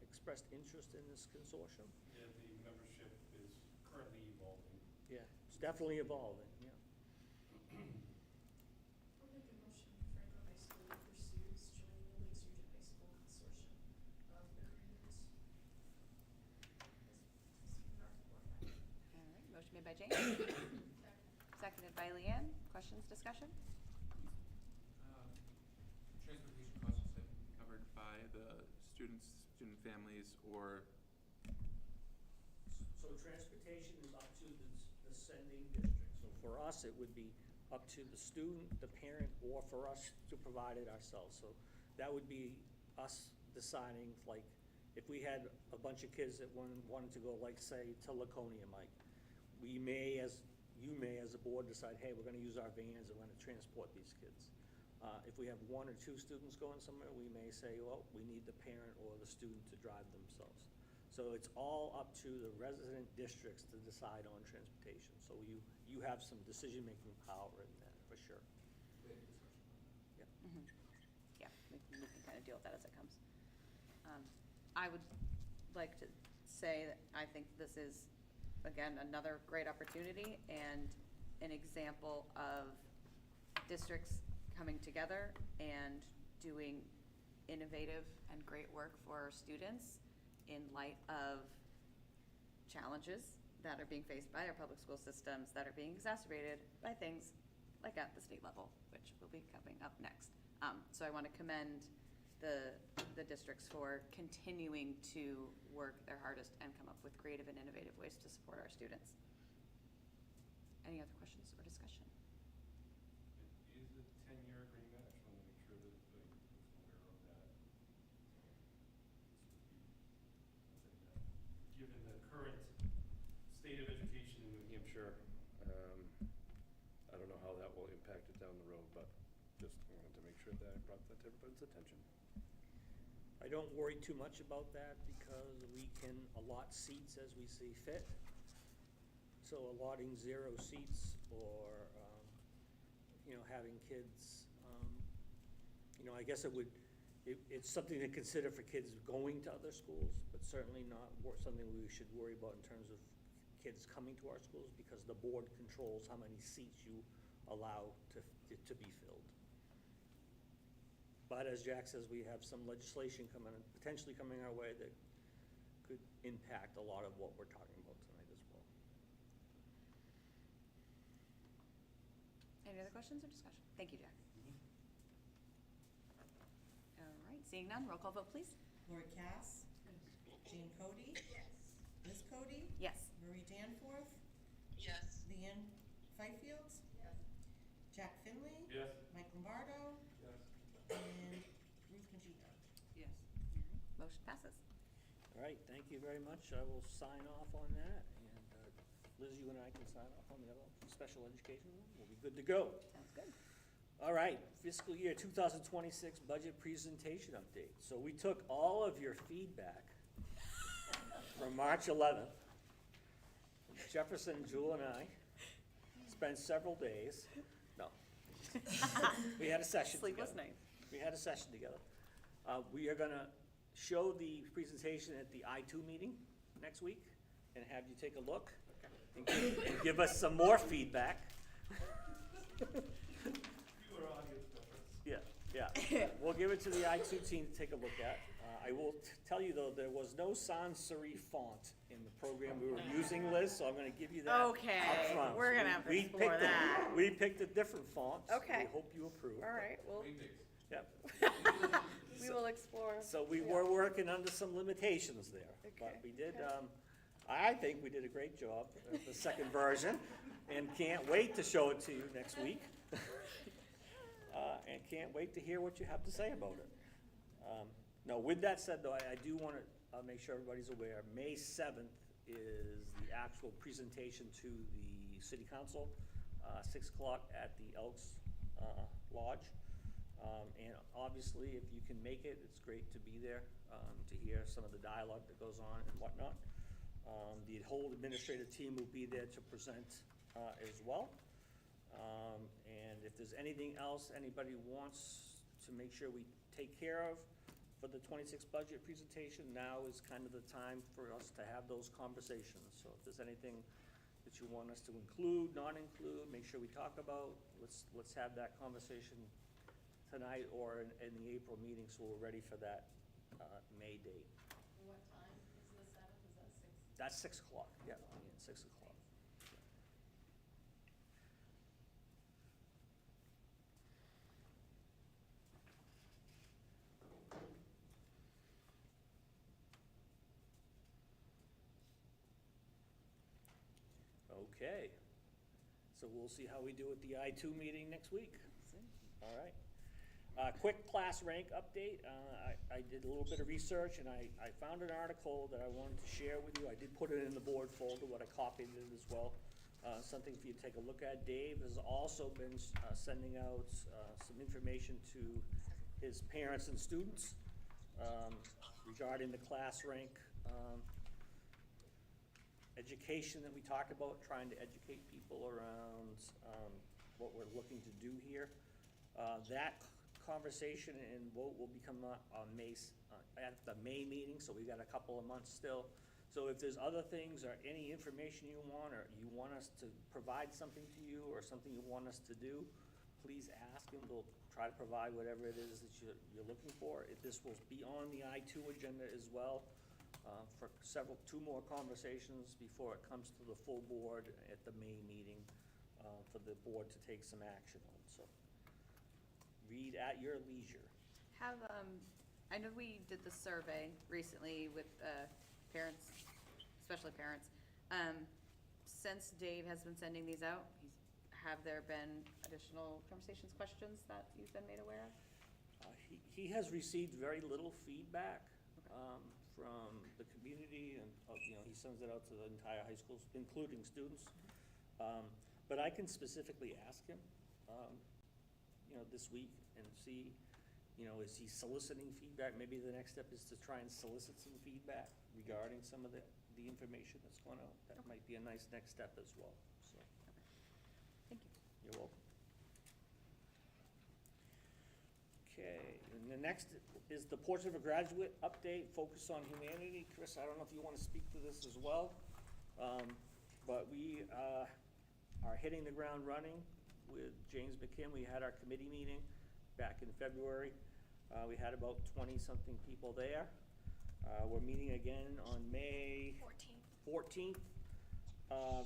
expressed interest in this consortium. Yeah, the membership is currently evolving. Yeah, it's definitely evolving, yeah. I'll make a motion Franklin High School pursues joining the Lakes Region High School Consortium of Agreement. All right, motion made by Jane. Seconded by Leanne. Questions, discussion? Transportation costs have been covered by the students, student families, or So transportation is up to the sending district. So for us, it would be up to the student, the parent, or for us to provide it ourselves. So that would be us deciding, like, if we had a bunch of kids that wanted to go, like, say, to Laconia, Mike, you may, as a board, decide, hey, we're gonna use our vans, and we're gonna transport these kids. If we have 1 or 2 students going somewhere, we may say, well, we need the parent or the student to drive themselves. So it's all up to the resident districts to decide on transportation. So you have some decision-making power in that, for sure. Yeah. Yeah, we can kind of deal with that as it comes. I would like to say that I think this is, again, another great opportunity and an example of districts coming together and doing innovative and great work for our students in light of challenges that are being faced by our public school systems that are being exacerbated by things like at the state level, which will be coming up next. So I want to commend the districts for continuing to work their hardest and come up with creative and innovative ways to support our students. Any other questions or discussion? It is a 10-year agreement. I just want to make sure that the was aware of that. Given the current state of education in New Hampshire, I don't know how that will impact it down the road, but just wanted to make sure that I brought that to everybody's attention. I don't worry too much about that because we can allot seats as we see fit. So allotting 0 seats or, having kids, I guess it's something to consider for kids going to other schools, but certainly not something we should worry about in terms of kids coming to our schools because the board controls how many seats you allow to be filled. But as Jack says, we have some legislation potentially coming our way that could impact a lot of what we're talking about tonight as well. Any other questions or discussion? Thank you, Jack. All right, seeing none, roll call vote, please. Lori Cass. Jean Cody. Yes. Liz Cody. Yes. Marie Danforth. Yes. Leanne Fifield. Yes. Jack Finley. Yes. Mike Lombardo. Yes. And Ruth Magino. Yes. Motion passes. All right, thank you very much. I will sign off on that. And Liz, you and I can sign off on the other special education one. We'll be good to go. Sounds good. All right, fiscal year 2026 budget presentation update. So we took all of your feedback from March 11th. Jefferson, Jewel, and I spent several days. No. We had a session Sleepless together. nights. We had a session together. We are gonna show the presentation at the I2 meeting next week and have you take a look and give us some more feedback. Fewer audience members. Yeah. We'll give it to the I2 team to take a look at. I will tell you though, there was no sans serif font in the program we were using, Liz, so I'm gonna give you that Okay, upfront. we're gonna have to We explore picked that. We picked a different font. Okay. We hope you approve. All right, well, Yep. we will explore. So we were working under some limitations there, but Okay, we did, okay. I think we did a great job at the second version, and can't wait to show it to you next week. And can't wait to hear what you have to say about it. No, with that said, though, I do want to make sure everybody's aware, May 7th is the actual presentation to the city council, 6 o'clock at the Elks Lodge. And obviously, if you can make it, it's great to be there, to hear some of the dialogue that goes on and whatnot. The whole administrative team will be there to present as well. And if there's anything else anybody wants to make sure we take care of for the 26 budget presentation, now is kind of the time for us to have those conversations. So if there's anything that you want us to include, not include, make sure we talk about, let's have that conversation tonight or in the April meeting, so we're ready for that May date. What time is the 7th? Is that 6? That's 6 o'clock, yeah, 6 o'clock. Okay. So we'll see how we do at the I-2 meeting next week. All right. Quick class rank update. I did a little bit of research and I found an article that I wanted to share with you. I did put it in the board folder, what I copied it as well. Something for you to take a look at. Dave has also been sending out some information to his parents and students regarding the class rank education that we talked about, trying to educate people around what we're looking to do here. That conversation and vote will become on at the May meeting, so we got a couple of months still. So if there's other things or any information you want, or you want us to provide something to you, or something you want us to do, please ask, and we'll try to provide whatever it is that you're looking for. This will be on the I-2 agenda as well, for two more conversations before it comes to the full board at the May meeting, for the board to take some action on, so. Read at your leisure. I know we did the survey recently with parents, especially parents. Since Dave has been sending these out, have there been additional conversations, questions that you've been made aware of? He has received very little feedback from the community, and he sends it out to the entire high schools, including students. But I can specifically ask him, this week and see, is he soliciting feedback? Maybe the next step is to try and solicit some feedback regarding some of the information that's going out. That might be a nice next step as well, so. Thank you. You're welcome. Okay, and the next is the Portrait of a Graduate update, focus on humanity. Chris, I don't know if you want to speak to this as well, but we are hitting the ground running with James McKim. We had our committee meeting back in February. We had about 20-something people there. We're meeting again on May 14th.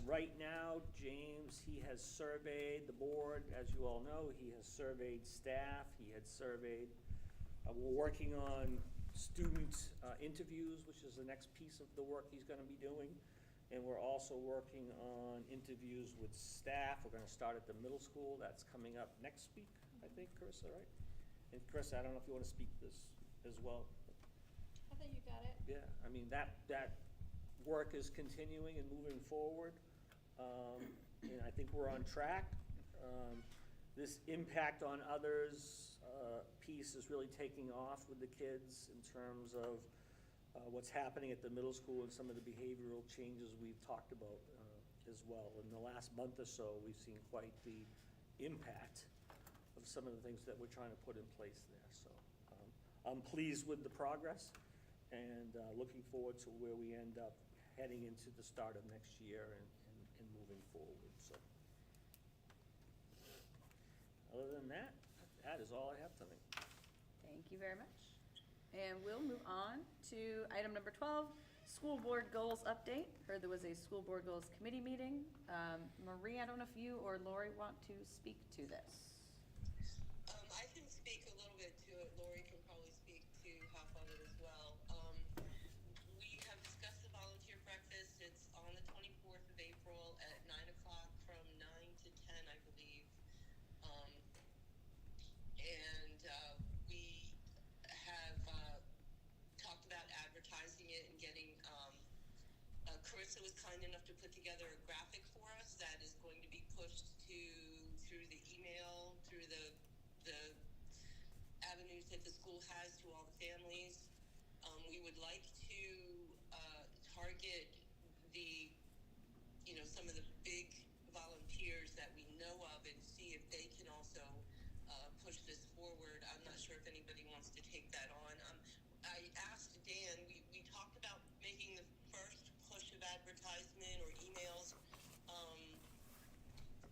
Right now, James, he has surveyed the board, as you all know. He has surveyed staff. He had surveyed, we're working on student interviews, which is the next piece of the work he's going to be doing. And we're also working on interviews with staff. We're gonna start at the middle school. That's coming up next week, I think, Chris, all right? And Chris, I don't know if you wanna speak to this as well. I think you got it. Yeah, I mean, that work is continuing and moving forward. And I think we're on track. This impact on others piece is really taking off with the kids in terms of what's happening at the middle school and some of the behavioral changes we've talked about as well. In the last month or so, we've seen quite the impact of some of the things that we're trying to put in place there. So I'm pleased with the progress and looking forward to where we end up heading into the start of next year and moving forward. So other than that, that is all I have tonight. Thank you very much. And we'll move on to item number 12, school board goals update. Heard there was a school board goals committee meeting. Marie, I don't know if you or Lori want to speak to this. I can speak a little bit to it. Lori can probably speak to half of it as well. We have discussed the volunteer breakfast. It's on the 24th of April at 9 o'clock from 9 to 10, I believe. We have talked about advertising it and getting, Carissa was kind enough to put together a graphic for us that is going to be pushed through the email, through the avenues that the school has to all the families. We would like to target the, some of the big volunteers that we know of and see if they can also push this forward. I'm not sure if anybody wants to take that on. I asked Dan, we talked about making the first push of advertisement or emails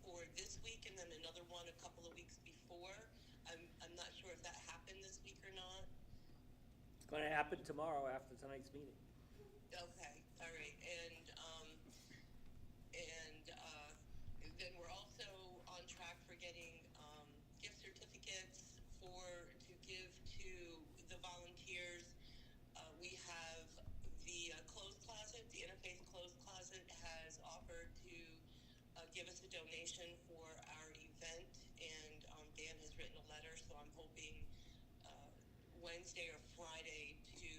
for this week and then another one a couple of weeks before. I'm not sure if that happened this week or not. It's going to happen tomorrow after tonight's meeting. Okay, all right, and then we're also on track for getting gift certificates to give to the volunteers. We have the clothes closet, the Interfaith Clothes Closet has offered to give us a donation for our event, and Dan has written a letter, so I'm hoping Wednesday or Friday to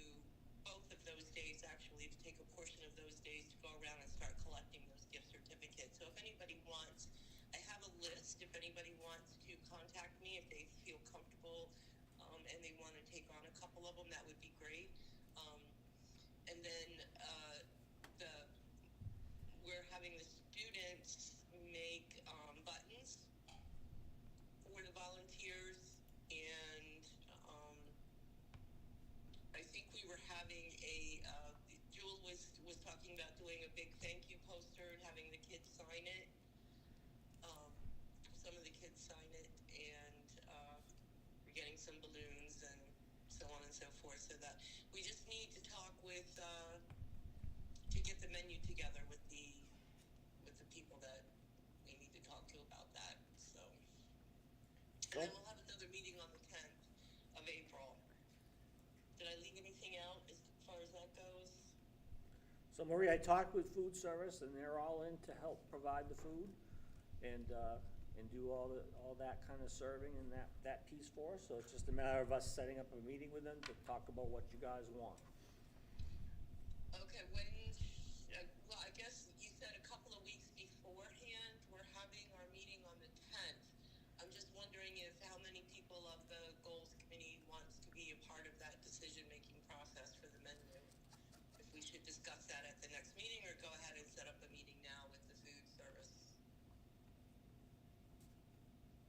both of those days, actually, to take a portion of those days to go around and start collecting those gift certificates. So if anybody wants, I have a list. If anybody wants to contact me, if they feel comfortable and they want to take on a couple of them, that would be great. And then we're having the students make buttons for the volunteers, and I think we were having Jewel was talking about doing a big thank you poster and having the kids sign it. Some of the kids sign it, and we're getting some balloons and so on and so forth, so that we just need to talk with to get the menu together with the people that we need to talk to about that. So, and then we'll have another meeting on the 10th of April. Did I leave anything out as far as that goes? So Marie, I talked with food service, and they're all in to help provide the food and do all that kind of serving and that piece for us. So it's just a matter of us setting up a meeting with them to talk about what you guys want. Okay, when, well, I guess you said a couple of weeks beforehand, we're having our meeting on the 10th. I'm just wondering how many people of the goals committee wants to be a part of that decision-making process for the menu. If we should discuss that at the next meeting, or go ahead and set up a meeting now with the food service.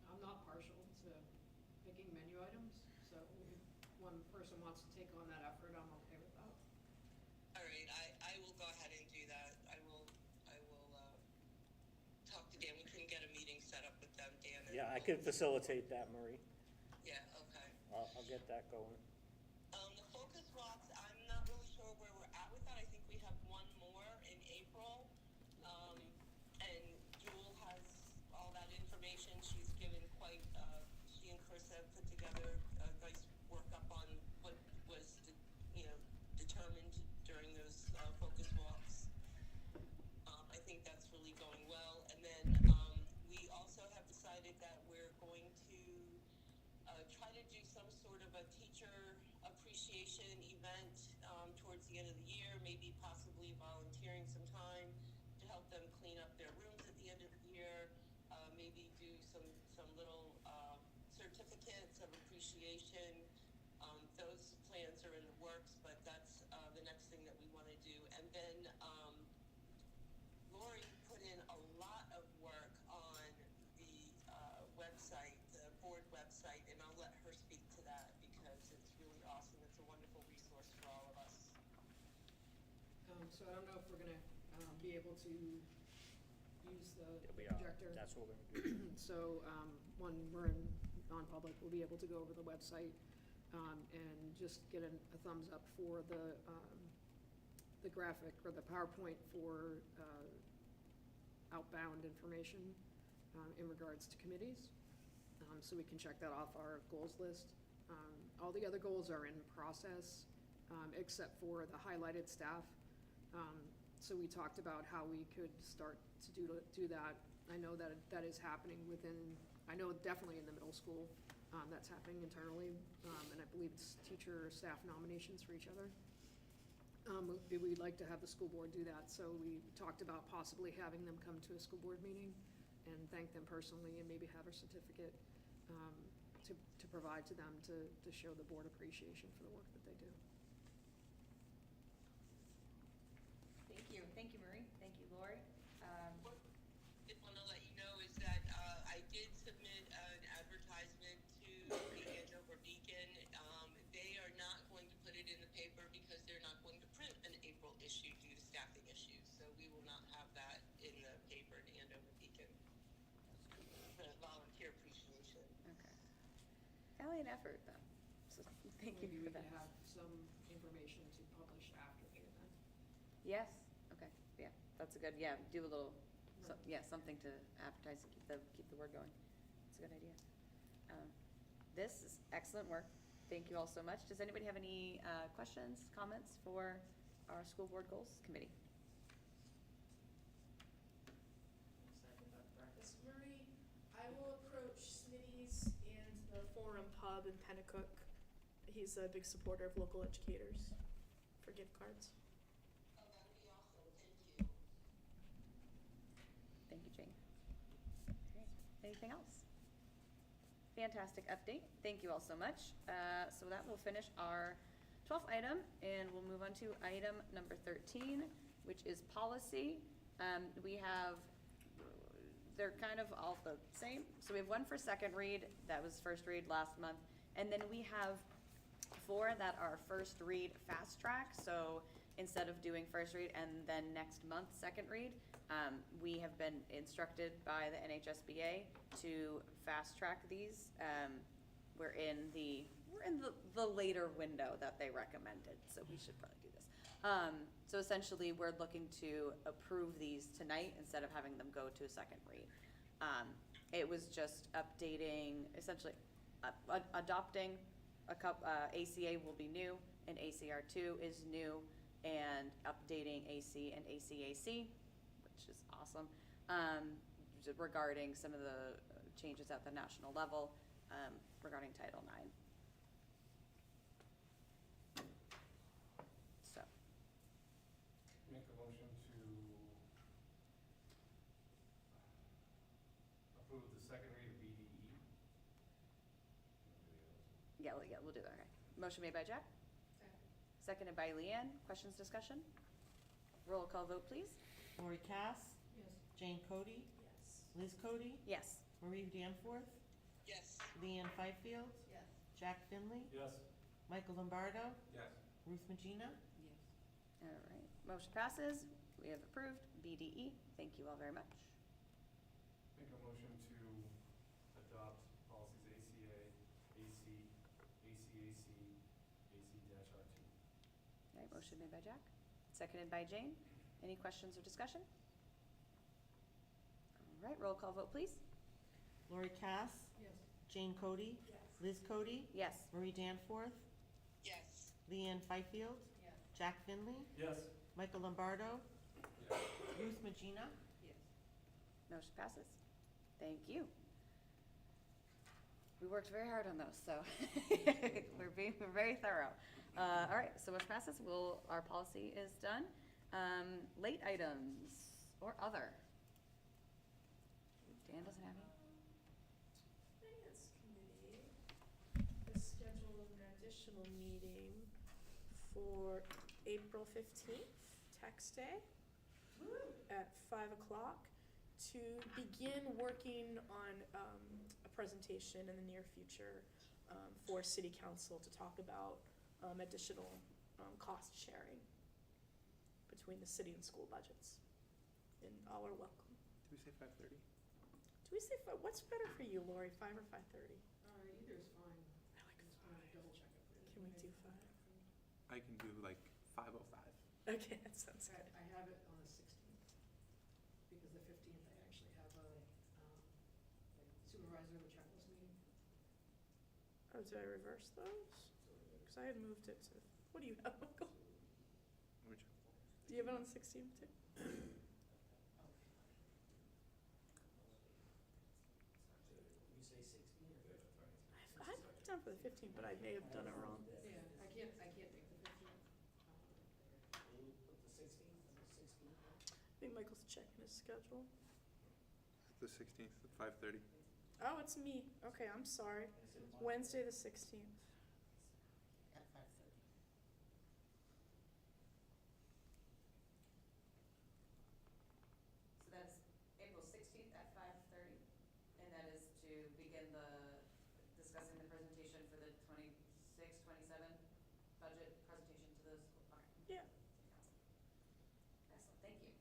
I'm not partial to picking menu items, so if one person wants to take on that effort, I'm okay with that. All right, I will go ahead and do that. I will talk to Dan. We couldn't get a meeting set up with them, Dan. and Yeah, I can facilitate that, Marie. Yeah, okay. I'll get that going. The focus walks, I'm not really sure where we're at with that. I think we have one more in April. And Jewel has all that information. She's given quite, she and Chris have put together a nice workup on what was, determined during those focus walks. I think that's really going well. And then we also have decided that we're going to try to do some sort of a teacher appreciation event towards the end of the year, maybe possibly volunteering some time to help them clean up their rooms at the end of the year, maybe do some little certificates of appreciation. Those plans are in the works, but that's the next thing that we want to do. And then Lori put in a lot of work on the website, the board website, and I'll let her speak to that because it's really awesome. It's a wonderful resource for all of us. So I don't know if we're gonna be able to use the We are. projector. That's what we're gonna do. So, when we're in non-public, we'll be able to go over the website, and just get a thumbs up for the graphic or the PowerPoint for, outbound information, in regards to committees. So we can check that off our goals list. All the other goals are in process, except for the highlighted staff. So we talked about how we could start to do that. I know that that is happening I know definitely in the middle school, that's happening internally, and I believe it's teacher or staff nominations for each other. We'd like to have the school board do that, so we talked about possibly having them come to a school board meeting and thank them personally and maybe have a certificate to provide to them to show the board appreciation for the work that they do. Thank you, Marie. Thank you, Lori. What I did want to let you know is that I did submit an advertisement to the Andover Beacon. They are not going to put it in the paper because they're not going to print an April issue due to staffing issues. So we will not have that in the paper in Andover Beacon. For volunteer appreciation. Okay. Valiant effort, though. So thank you Maybe for we that. could have some information to publish after the event. Yes, okay, yeah, that's a good, do a little, something to advertise and keep the word going. That's a good idea. This is excellent work. Thank you all so much. Does anybody have any questions, comments for our school board goals committee? Second that in Pennacook. He's a big supporter of local educators for gift cards. Oh, that would be awesome, thank you. Thank you, Jane. Okay, anything else? Fantastic update. Thank you all so much. So that will finish our 12th item, and we'll move on to item number 13, which is policy. We have, they're kind of all the same. So we have one for second read, that was first read last month, and then we have 4 that are first read fast track. So instead of doing first read and then next month second read, we have been instructed by the NHSBA to fast track these. We're in the later window that they recommended, so we should probably do this. So essentially, we're looking to approve these tonight instead of having them go to a second read. It was just updating, essentially, adopting ACA will be new, and ACR2 is new, and updating AC and ACAC, which is awesome, regarding some of the changes at the national level regarding Title IX. So, Make a motion to approve the second read of BDE. yeah, we'll do that, okay. Motion made by Jack? Seconded by Leanne. Questions, discussion? Roll call vote, please. Lori Cass, Yes. Jane Cody, Yes. Liz Cody, Yes. Marie Danforth, Yes. Leanne Fifield, Yes. Jack Finley, Yes. Michael Lombardo, Yes. Ruth Magina. Yes. All right, motion passes. We have approved BDE. Thank you all very much. Make a motion to adopt policies ACA, AC, ACAC, AC-R2. All right, motion made by Jack, seconded by Jane. Any questions or discussion? All right, roll call vote, please. Lori Cass, Yes. Jane Cody, Yes. Liz Cody, Yes. Marie Danforth, Yes. Leanne Fifield, Yes. Jack Finley, Yes. Michael Lombardo, Yes. Ruth Magina. Yes. Motion passes. Thank you. We worked very hard on those, so we're very thorough. All right, so motion passes. Our policy is done. Late items or other. Dan doesn't have any? Finance Committee has scheduled an additional meeting for April 15th, Tax Day, at 5 o'clock, to begin working on a presentation in the near future for City Council to talk about additional cost sharing between the city and school budgets. And all are welcome. Did we say 5:30? Do we say what's better for you, Lori, 5 or 5:30? Either is fine. I like Just wanted to double check it for you. Can we do 5? I can do like 5:05. Okay, that sounds good. I have it on the 16th, because the 15th I actually have a supervisor of the checklist meeting. Oh, did I reverse those? Because I had moved it to, what do you have, Michael? Which? Do you have it on the 16th too? You say 16 or 15? I had it down for the 15th, but I may have done it wrong. Yeah, I can't make the 15th. We'll put the 16th and the 16th. I think Michael's checking his schedule. The 16th at 5:30. Oh, it's me. Okay, I'm sorry. Wednesday the 16th. At 5:30. So that's April 16th at 5:30, and that is to begin discussing the presentation for the 26, 27 budget presentation to the school. Okay. Yeah. Excellent, thank you.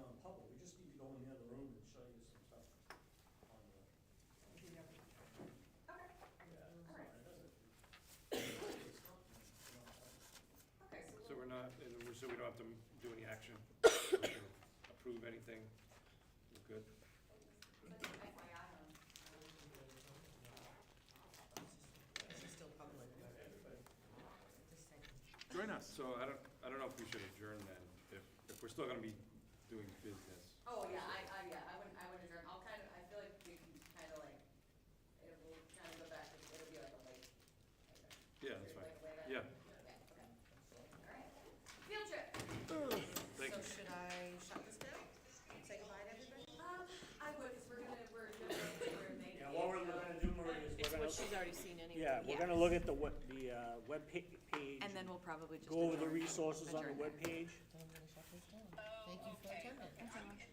non-public, we just need to go in the other room and show you some stuff on the. Okay, all right. Okay, So we're not, so we don't have to do any action, approve anything? We're good? Just FYI on, This is still public. Just saying. Join us. So I don't know if we should adjourn then, if we're still gonna be doing business. oh, yeah, I wouldn't adjourn, I'll kind of, I feel like we can kind of like, it will kind of go back, it'll be like a late. Yeah, that's fine. Like a late Yeah. okay. All right. Field trip. Thank So you. should I shut this down? Say goodbye to everybody? I would, because we're gonna make. Yeah, what we're gonna do, Maria, is It's we're what gonna, she's already seen anyway. yeah, we're Yeah. gonna look at the web page. And then we'll probably just. Go over the adjourn. resources on the Adjourn. webpage. I'm gonna shut this down. Thank you for attending. I can